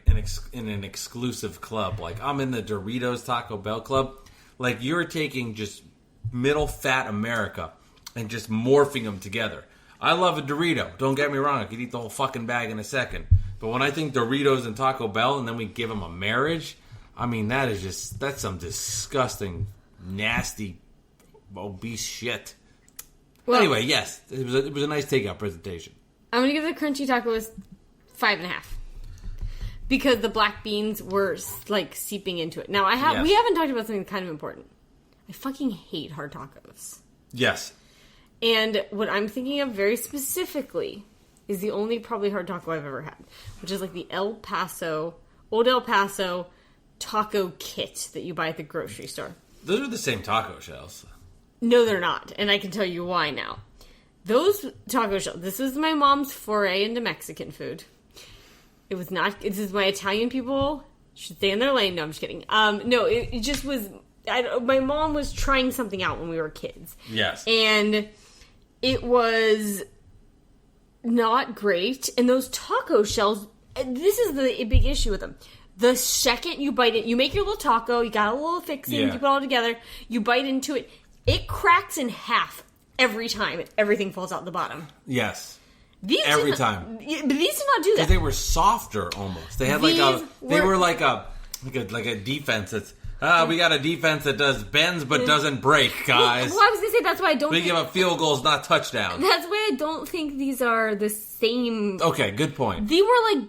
an exclusive club. Like, I'm in the Doritos Taco Bell Club. Like, you're taking just middle fat America and just morphing them together. I love a Dorito. Don't get me wrong. I could eat the whole fucking bag in a second. But when I think Doritos and Taco Bell and then we give them a marriage, I mean, that's some disgusting, nasty obese shit. Well, anyway, yes, it was a nice takeout presentation. I'm gonna give the crunchy tacos 5.5 because the black beans were like seeping into it. Now we haven't talked about something kind of important. I fucking hate hard tacos. Yes. And what I'm thinking of very specifically is the only probably hard taco I've ever had, which is like the Old El Paso taco kit that you buy at the grocery store. Those are the same taco shells. No, they're not. And I can tell you why now. Those taco shells, this was my mom's foray into Mexican food. It was not, this is my Italian people should stay in their lane. No, I'm just kidding. No, it just was, my mom was trying something out when we were kids. Yes. And it was not great. And those taco shells, this is the big issue with them. The second you bite it, you make your little taco, you got a little fixing, you put it all together, you bite into it, it cracks in half every time. Everything falls out the bottom. Yes. Every time. But these did not do that. Because they were softer almost. They had they were like a defense that's, we got a defense that bends but doesn't break, guys. Well, I was going to say, that's why I don't We give up field goals, not touchdowns. That's why I don't think these are the same. Okay, good point. They were like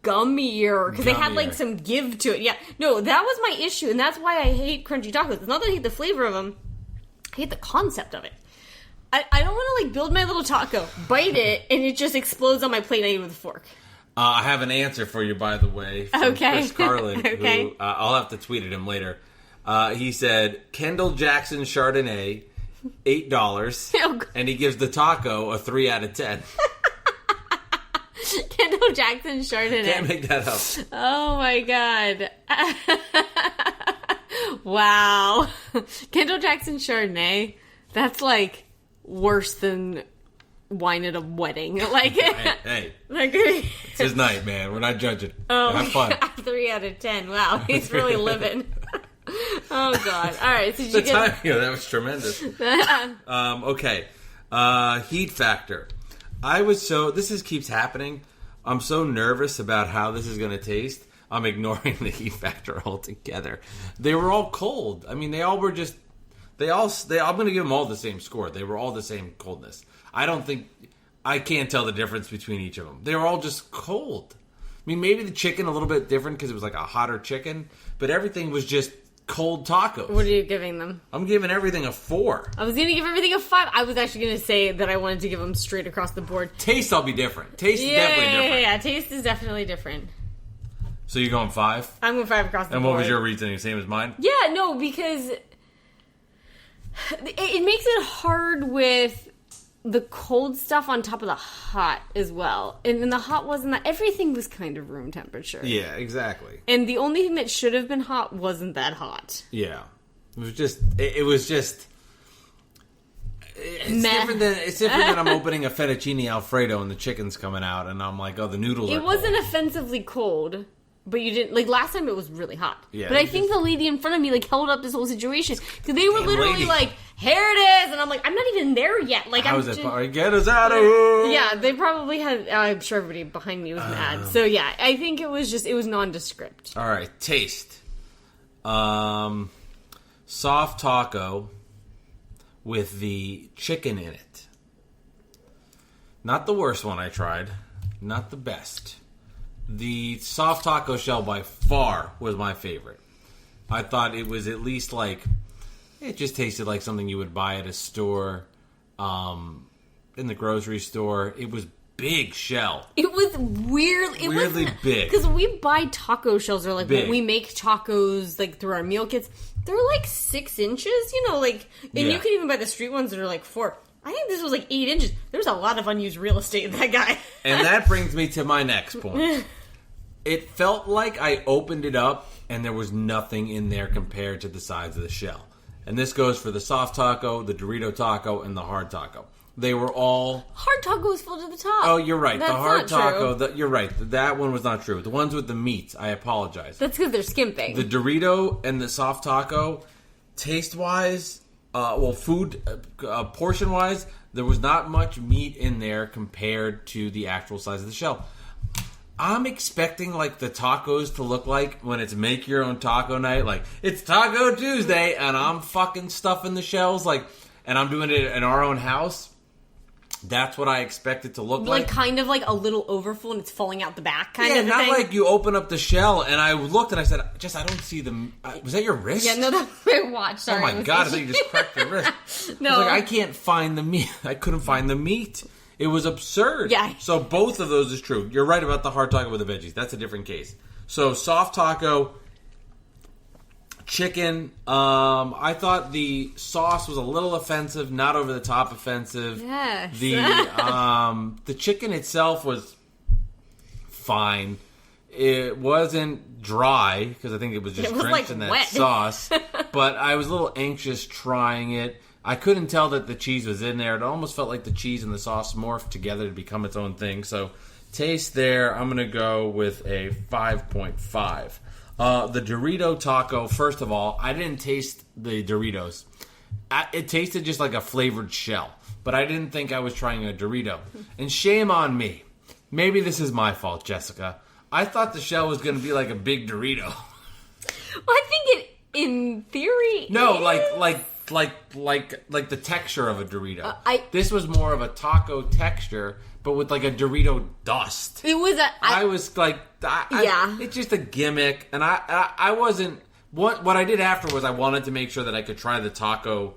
gummier because they had like some give to it. Yeah, no, that was my issue, and that's why I hate crunchy tacos. It's not that I hate the flavor of them; I hate the concept of it. I don't want to like build my little taco, bite it, and it just explodes on my plate and I eat it with a fork. I have an answer for you, by the way, from Chris Carlin, who I'll have to tweet at him later. He said, Kendall Jackson Chardonnay, $8, and he gives the taco a 3 out of 10. Kendall Jackson Chardonnay. Can't make that up. Oh my god. Wow. Kendall Jackson Chardonnay. That's like worse than wine at a wedding. Like, hey. Like, it's his night, man. We're not judging. Have fun. 3 out of 10. Wow. He's really living. Oh god. All right. So that was tremendous. Okay. Heat factor. Keeps happening. I'm so nervous about how this is going to taste. I'm ignoring the heat factor altogether. They were all cold. I mean, they all were just. I'm going to give them all the same score. They were all the same coldness. I can't tell the difference between each of them. They were all just cold. I mean, maybe the chicken a little bit different because it was like a hotter chicken, but everything was just cold tacos. What are you giving them? I'm giving everything a 4. I was going to give everything a 5. I was actually going to say that I wanted to give them straight across the board. Taste, I'll be different. Taste is definitely different. Yeah. Taste is definitely different. So you're going 5? I'm going 5 across the board. And what was your reasoning? Same as mine? Yeah, no, because it makes it hard with the cold stuff on top of the hot as well. And then the hot wasn't that. Everything was kind of room temperature. Yeah, exactly. And the only thing that should have been hot wasn't that hot. Yeah. It's different than I'm opening a fettuccine Alfredo and the chicken's coming out and I'm like, oh, the noodles are cold. It wasn't offensively cold. But you didn't, like, last time it was really hot. Yeah, but I think the lady in front of me, like, held up this whole situation. Because they were literally like, here it is! And I'm like, I'm not even there yet. Like, How is it? Get us out of here! Yeah, they probably had, I'm sure everybody behind me was mad. So, yeah, I think it was nondescript. All right, taste. Soft taco with the chicken in it. Not the worst one I tried. Not the best. The soft taco shell by far was my favorite. I thought it was at least like, it just tasted like something you would buy at a store, in the grocery store. It was big shell. It was weirdly big. Because we buy taco shells, or like big. when we make tacos like through our meal kits, they're like 6 inches, and you can even buy the street ones that are like 4. I think this was like 8 inches. There's a lot of unused real estate in that guy. And that brings me to my next point. It felt like I opened it up and there was nothing in there compared to the size of the shell. And this goes for the soft taco, the Dorito taco, and the hard taco. They were all... Hard taco was full to the top. Oh, you're right. That's the hard not taco, you're right. That one was not true. The ones with the meat, I apologize. That's because they're skimping. The Dorito and the soft taco, taste-wise, food portion-wise, there was not much meat in there compared to the actual size of the shell. I'm expecting like the tacos to look like when it's make your own taco night. Like it's Taco Tuesday, and I'm fucking stuffing the shells and I'm doing it in our own house. That's what I expect it to look like. Like kind of like a little overfull and it's falling out the back kind of thing. Yeah, not like you open up the shell and I looked and I said, I don't see the... was that your wrist? Yeah, no, that's my watch. Sorry. Oh my God, I thought you just cracked your wrist. No. I was like, I can't find the meat. I couldn't find the meat. It was absurd. Yeah. So both of those is true. You're right about the hard taco with the veggies. That's a different case. So soft taco... Chicken, I thought the sauce was a little offensive, not over the top offensive. Yes. The chicken itself was fine. It wasn't dry because I think it was just drenched like in that wet. sauce. But I was a little anxious trying it. I couldn't tell that the cheese was in there. It almost felt like the cheese and the sauce morphed together to become its own thing. So taste there, I'm going to go with a 5.5. The Dorito taco, first of all, I didn't taste the Doritos. It tasted just like a flavored shell, but I didn't think I was trying a Dorito. And shame on me. Maybe this is my fault, Jessica. I thought the shell was going to be like a big Dorito. Well, I think it, in theory, No, is. like the texture of a Dorito. This was more of a taco texture, but with like a Dorito dust. It was I was like, it's just a gimmick, and I wasn't. What I did after was I wanted to make sure that I could try the taco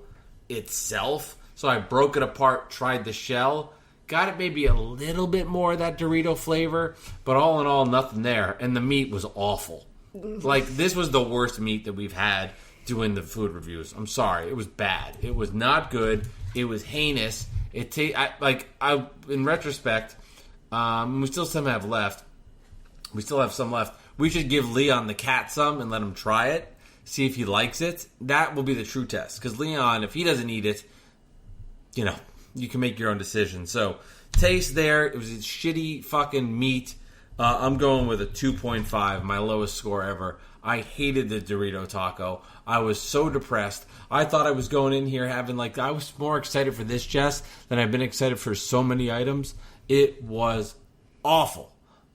itself, so I broke it apart, tried the shell, got it maybe a little bit more of that Dorito flavor, but all in all, nothing there, and the meat was awful. Like this was the worst meat that we've had doing the food reviews. I'm sorry, it was bad. It was not good. It was heinous. In retrospect, we still some have left. We still have some left. We should give Leon the cat some and let him try it, see if he likes it. That will be the true test. Because Leon, if he doesn't eat it, you can make your own decision. So, taste there. It was a shitty fucking meat. I'm going with a 2.5, my lowest score ever. I hated the Dorito taco. I was so depressed. I thought I was going in here having I was more excited for this, Jess, than I've been excited for so many items. It was awful.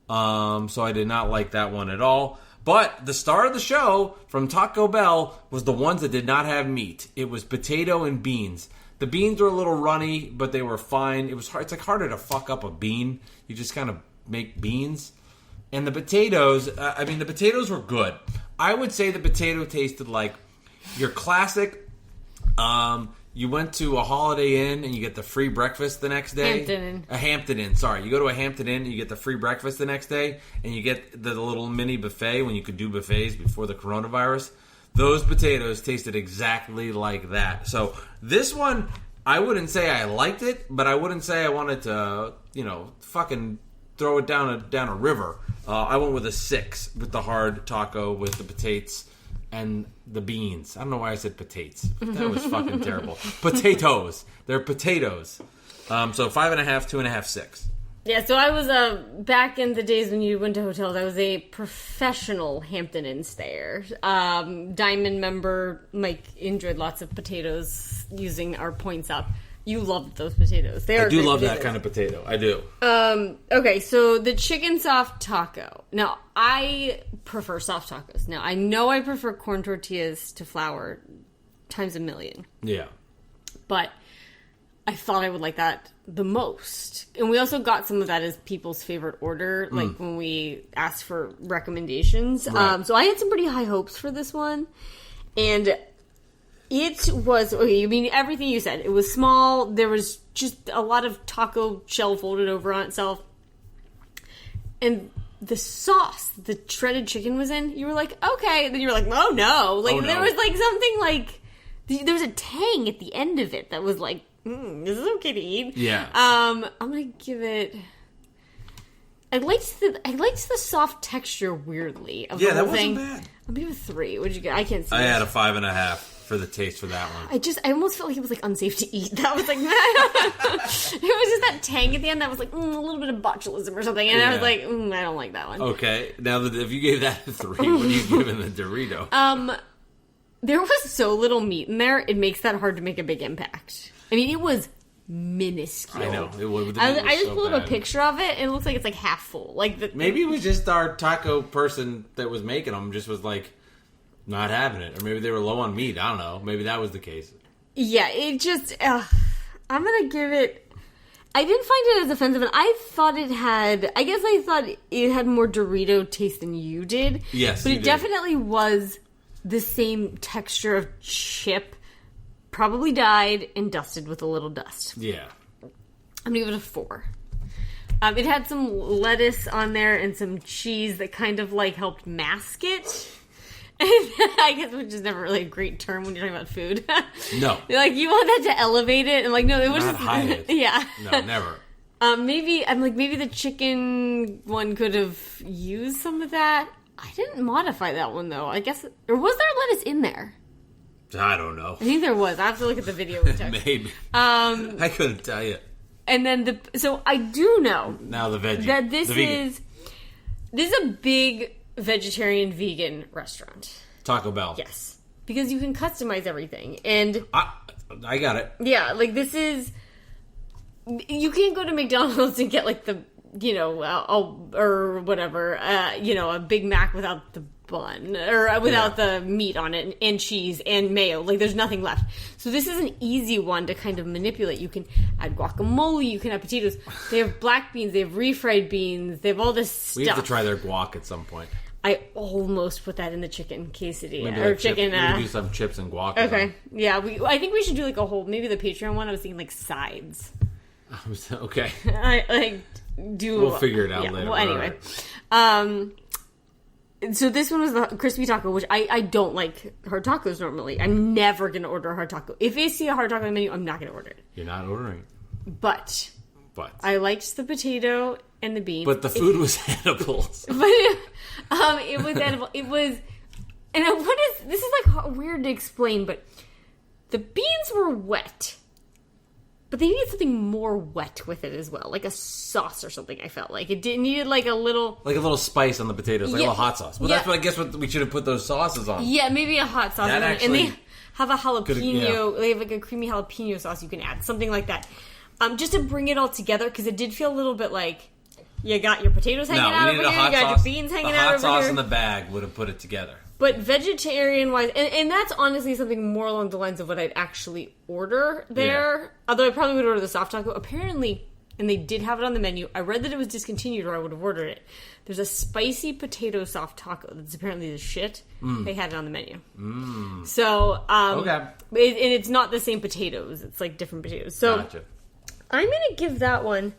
So I did not like that one at all. But the star of the show from Taco Bell was the ones that did not have meat. It was potato and beans. The beans were a little runny, but they were fine. It was hard. It's harder to fuck up a bean. You just kind of make beans. And the potatoes, the potatoes were good. I would say the potato tasted like your classic, you went to a Holiday Inn and you get the free breakfast the next day. Hampton Inn. A Hampton Inn, sorry. You go to a Hampton Inn and you get the free breakfast the next day and you get the little mini buffet when you could do buffets before the coronavirus. Those potatoes tasted exactly like that. So this one, I wouldn't say I liked it, but I wouldn't say I wanted to, fucking throw it down a river. I went with a 6 with the hard taco with the potatoes and the beans. I don't know why I said potatoes. That was fucking terrible. Potatoes. They're potatoes. So 5.5, 2.5, 6. Yeah, so I was, back in the days when you went to hotels, I was a professional Hampton Inn stayer. Diamond member, Mike enjoyed lots of potatoes using our points up. You loved those potatoes. I do love that kind of potato. I do. Okay, so the chicken soft taco. Now, I prefer soft tacos. Now, I know I prefer corn tortillas to flour times a million. Yeah. But I thought I would like that the most. And we also got some of that as people's favorite order, like when we asked for recommendations. Right. So I had some pretty high hopes for this one. And it was, everything you said. It was small. There was just a lot of taco shell folded over on itself. And the sauce the shredded chicken was in, you were like, okay. Then you were like, oh no. There was something there was a tang at the end of it that was like, is this okay to eat? Yeah. I'm gonna give it. I liked the soft texture weirdly. Of the whole thing. Wasn't bad. I'll give it a 3. What'd you get? I can't see. I had a 5.5 for the taste for that one. I almost felt like it was unsafe to eat. That was it was just that tang at the end that was a little bit of botulism or something, and I was like, I don't like that one. Okay, now if you gave that a 3, what are you giving the Dorito? There was so little meat in there, it makes that hard to make a big impact. It was minuscule. I know. It was I just so pulled up bad. a picture of it, and it looks like it's like half full. Like Maybe it was just our taco person that was making them just was like not having it, or maybe they were low on meat. I don't know. Maybe that was the case. Yeah, it just. I'm gonna give it. I didn't find it as offensive, and I thought it had. I guess I thought it had more Dorito taste than you did. Yes, but you it did. definitely was the same texture of chip, probably dyed and dusted with a little dust. Yeah. I'm gonna give it a 4. It had some lettuce on there and some cheese that kind of like helped mask it. I guess which is never really a great term when you're talking about food. No. Like you want that to elevate it, and like no, it was Not just hide it. yeah. No, never. Maybe the chicken one could have used some of that. I didn't modify that one though. I guess, or was there lettuce in there? I don't know. I think there was. I have to look at the video we took. Maybe. I couldn't tell you. And then so I do know Now the veggie. that this The vegan. is a big vegetarian vegan restaurant. Taco Bell. Yes, because you can customize everything, and I got it. yeah, like this is. You can't go to McDonald's and get like the or whatever a Big Mac without the bun or without the meat on it and cheese and mayo. Like there's nothing left. So this is an easy one to kind of manipulate. You can add guacamole. You can add potatoes. They have black beans. They have refried beans. They have all this stuff. We have to try their guac at some point. I almost put that in the chicken quesadilla Maybe or like chicken. maybe do some chips and guac. Okay, yeah. I think we should do like a whole maybe the Patreon one. I was thinking like sides. Okay. I like do. We'll figure it out later. Well, anyway, so this one was the crispy taco, which I don't like hard tacos normally. I'm never gonna order a hard taco. If I see a hard taco on the menu, I'm not gonna order it. You're not ordering. But I liked the potato and the beans. But the food was edible. So. But it was edible. It was, and this is like weird to explain, but the beans were wet. But they needed something more wet with it as well, like a sauce or something. I felt like it needed like a little spice on the potatoes, like a little hot sauce. Well, that's what I guess what we should have put those sauces on. Yeah, maybe a hot sauce. That and they have a jalapeno. They have like a creamy jalapeno sauce you can add, something like that, just to bring it all together because it did feel a little bit like you got your potatoes hanging out over here, you got your beans hanging out over here. The hot sauce in the bag would have put it together. But vegetarian-wise, and that's honestly something more along the lines of what I'd actually order there. Yeah. Although I probably would order the soft taco. Apparently, and they did have it on the menu. I read that it was discontinued or I would have ordered it. There's a spicy potato soft taco that's apparently the shit. They had it on the menu. So, okay. And it's not the same potatoes. It's like different potatoes. So, gotcha. I'm going to give that one...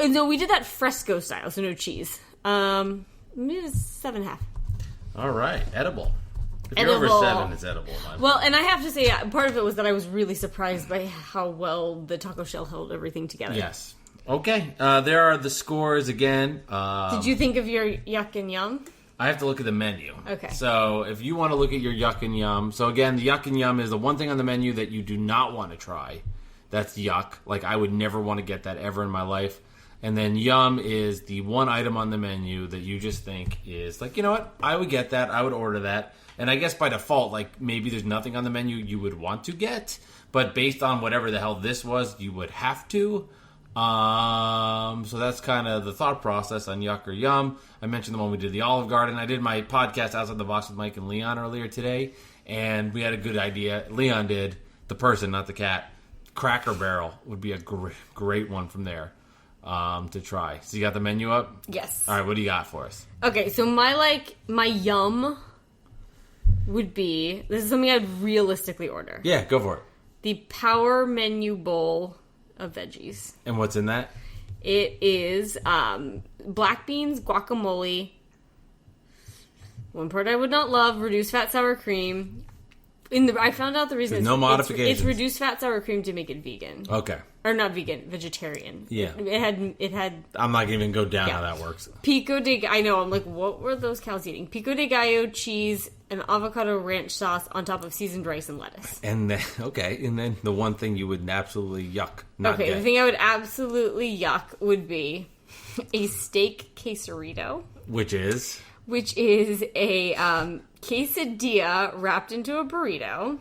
No, we did that fresco style, so no cheese. Maybe it's 7.5. All right, edible. If you're over 7, it's edible. Well, and I have to say, part of it was that I was really surprised by how well the taco shell held everything together. Yes. Okay, there are the scores again. Did you think of your yuck and yum? I have to look at the menu. Okay. So if you want to look at your yuck and yum, so again, the yuck and yum is the one thing on the menu that you do not want to try. That's yuck. Like, I would never want to get that ever in my life. And then yum is the one item on the menu that you just think is like, you know what? I would get that. I would order that. And I guess by default, like maybe there's nothing on the menu you would want to get. But based on whatever the hell this was, you would have to. So that's kind of the thought process on yuck or yum. I mentioned the one we did the Olive Garden. I did my podcast Outside the Box with Mike and Leon earlier today. And we had a good idea. Leon did. The person, not the cat. Cracker Barrel would be a great one from there. To try. So you got the menu up? Yes. All right, what do you got for us? Okay, so my yum would be, this is something I'd realistically order. Yeah, go for it. The Power Menu Bowl of veggies. And what's in that? It is black beans, guacamole, one part I would not love, reduced fat sour cream. I found out the reason. No modifications. It's reduced fat sour cream to make it vegan. Okay. Or not vegan, vegetarian. Yeah. It had. I'm not going to even go down how that works. Pico de. I know. I'm like, what were those cows eating? Pico de gallo, cheese, and avocado ranch sauce on top of seasoned rice and lettuce. And then, and then the one thing you would absolutely yuck. Not get. The thing I would absolutely yuck would be a steak quesarito, which is a quesadilla wrapped into a burrito.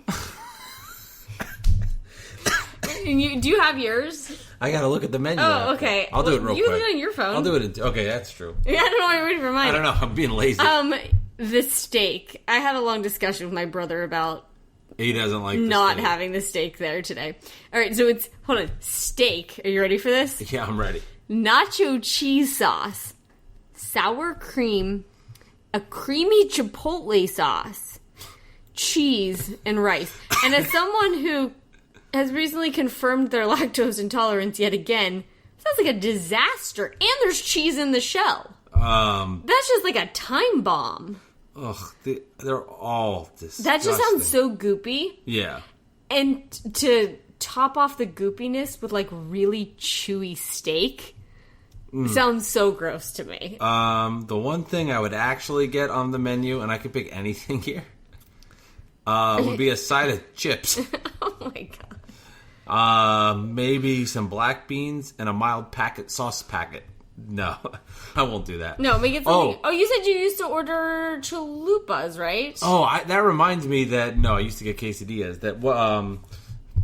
Do you have yours? I gotta look at the menu. Oh, okay. I'll do it real quick. You can do it on your phone. I'll do it. Okay, that's true. Yeah, I don't know why you're waiting for mine. I don't know. I'm being lazy. The steak. I had a long discussion with my brother about He doesn't like not steak. having the steak there today. All right, so it's hold on. Steak. Are you ready for this? Yeah, I'm ready. Nacho cheese sauce, sour cream, a creamy chipotle sauce, cheese, and rice. And as someone who has recently confirmed their lactose intolerance yet again, sounds like a disaster. And there's cheese in the shell. That's just like a time bomb. Ugh, they're all disgusting. That just sounds so goopy. Yeah. And to top off the goopiness with like really chewy steak sounds so gross to me. The one thing I would actually get on the menu, and I could pick anything here, would be a side of chips. Oh my god. Maybe some black beans and a mild sauce packet. No, I won't do that. No, make it something. Oh, you said you used to order chalupas, right? Oh, that reminds me that, no, I used to get quesadillas. That,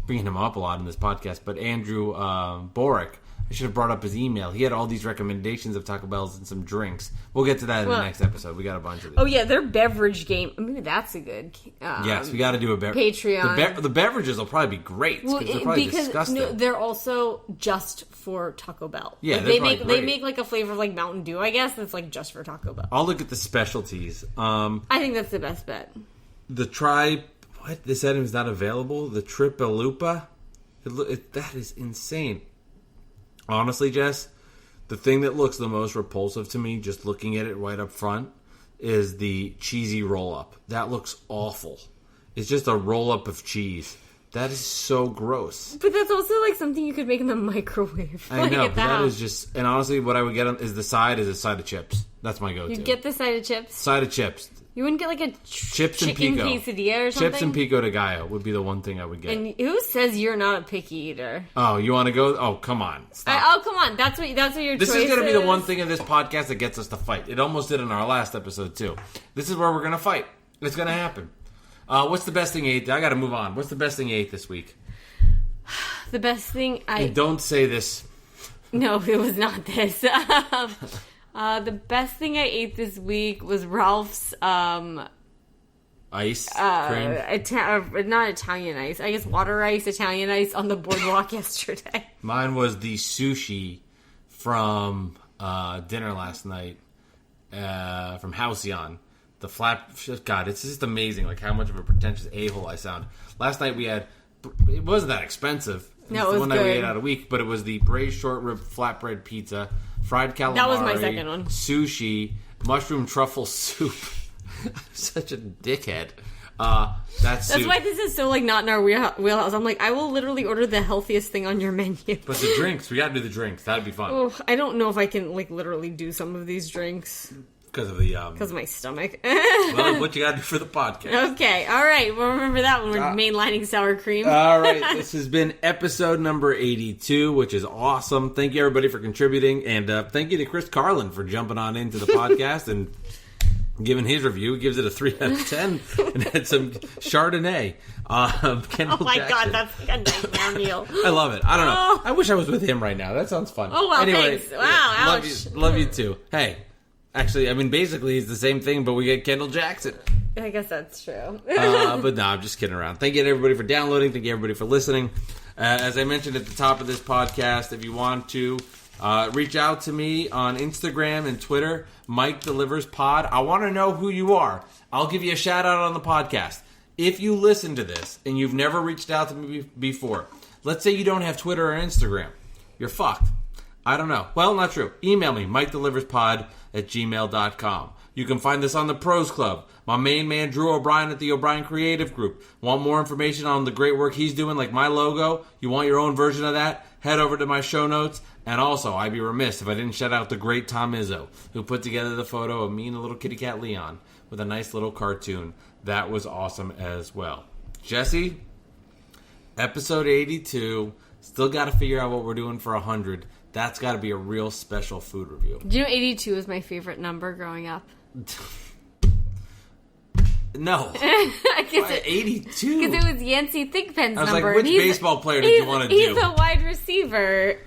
bringing him up a lot in this podcast, but Andrew Boric, I should have brought up his email. He had all these recommendations of Taco Bell's and some drinks. We'll get to that in the next episode. We got a bunch of it. Oh, yeah, their beverage game. Maybe that's a good... yes, we got to do a Patreon. The beverages will probably be great, because they're probably disgusting. No, they're also just for Taco Bell. Yeah, like, they make like a flavor of like Mountain Dew, I guess, that's like just for Taco Bell. I'll look at the specialties. I think that's the best bet. This item is not available? The Tripalupa? That is insane. Honestly, Jess, the thing that looks the most repulsive to me, just looking at it right up front, is the cheesy roll-up. That looks awful. It's just a roll-up of cheese. That is so gross. But that's also like something you could make in the microwave. I know, but that is just... And honestly, what I would get is a side of chips. That's my go-to. You'd get the side of chips? Side of chips. You wouldn't get like a chips and chicken pico. Quesadilla or something? Chips and pico de gallo would be the one thing I would get. And who says you're not a picky eater? Oh, you want to go? Oh, come on. Stop. Come on. That's what your This choice is going to be the one thing in this podcast that gets us to fight. It almost did in our last episode, too. This is where we're going to fight. It's going to happen. What's the best thing you ate? I got to move on. What's the best thing you ate this week? The best thing And don't say this. No, it was not this. The best thing I ate this week was Ralph's... Ice cream? Not Italian ice. I guess water ice, Italian ice on the boardwalk yesterday. Mine was the sushi from dinner last night from Halcyon. The God, it's just amazing like how much of a pretentious a-hole I sound. Last night we had... It wasn't that expensive. No, it was one good. Night we ate out a week, but it was the braised short rib flatbread pizza, fried calamari, that was my second one. Sushi, mushroom truffle soup. I'm such a dickhead. That's why this is so like not in our wheelhouse. I'm like, I will literally order the healthiest thing on your menu. But the drinks, we gotta do the drinks. That'd be fun. Oh, I don't know if I can like literally do some of these drinks. Because of the because of my stomach. Well, what you gotta do for the podcast. Okay, all right. Well, remember that when we're mainlining sour cream. All right, this has been episode number 82, which is awesome. Thank you everybody for contributing, and thank you to Chris Carlin for jumping on into the podcast and giving his review. He gives it a 3 out of 10 and had some Chardonnay. Oh my God, that's like a nightmare meal. I love it. I don't know. I wish I was with him right now. That sounds fun. Oh, well, anyway, thanks. Wow, ouch. Love you too. Hey. Actually, I mean, basically, it's the same thing, but we get Kendall Jackson. I guess that's true. But no, I'm just kidding around. Thank you to everybody for downloading. Thank you everybody for listening. As I mentioned at the top of this podcast, if you want to reach out to me on Instagram and Twitter, Mike Delivers Pod. I want to know who you are. I'll give you a shout out on the podcast. If you listen to this and you've never reached out to me before, let's say you don't have Twitter or Instagram, you're fucked. I don't know. Well, not true. Email me, MikeDeliversPod@gmail.com. You can find this on the Pros Club. My main man, Drew O'Brien at the O'Brien Creative Group. Want more information on the great work he's doing, like my logo? You want your own version of that? Head over to my show notes. And also, I'd be remiss if I didn't shout out the great Tom Izzo, who put together the photo of me and the little kitty cat Leon with a nice little cartoon. That was awesome as well. Jesse, episode 82. Still got to figure out what we're doing for 100. That's got to be a real special food review. Do you know 82 was my favorite number growing up? No. I guess 82? Because it was Yancey Thigpen's number. I was like, which baseball player did you want to do? He's a wide receiver.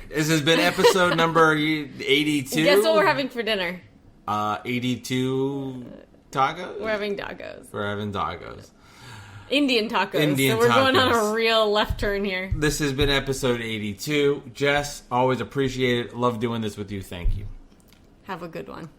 This has been episode number 82. Guess what we're having for dinner? 82 tacos? We're having tacos. We're having tacos. Indian tacos. Indian so we're tacos. going on a real left turn here. This has been episode 82. Jess, always appreciate it. Love doing this with you. Thank you. Have a good one.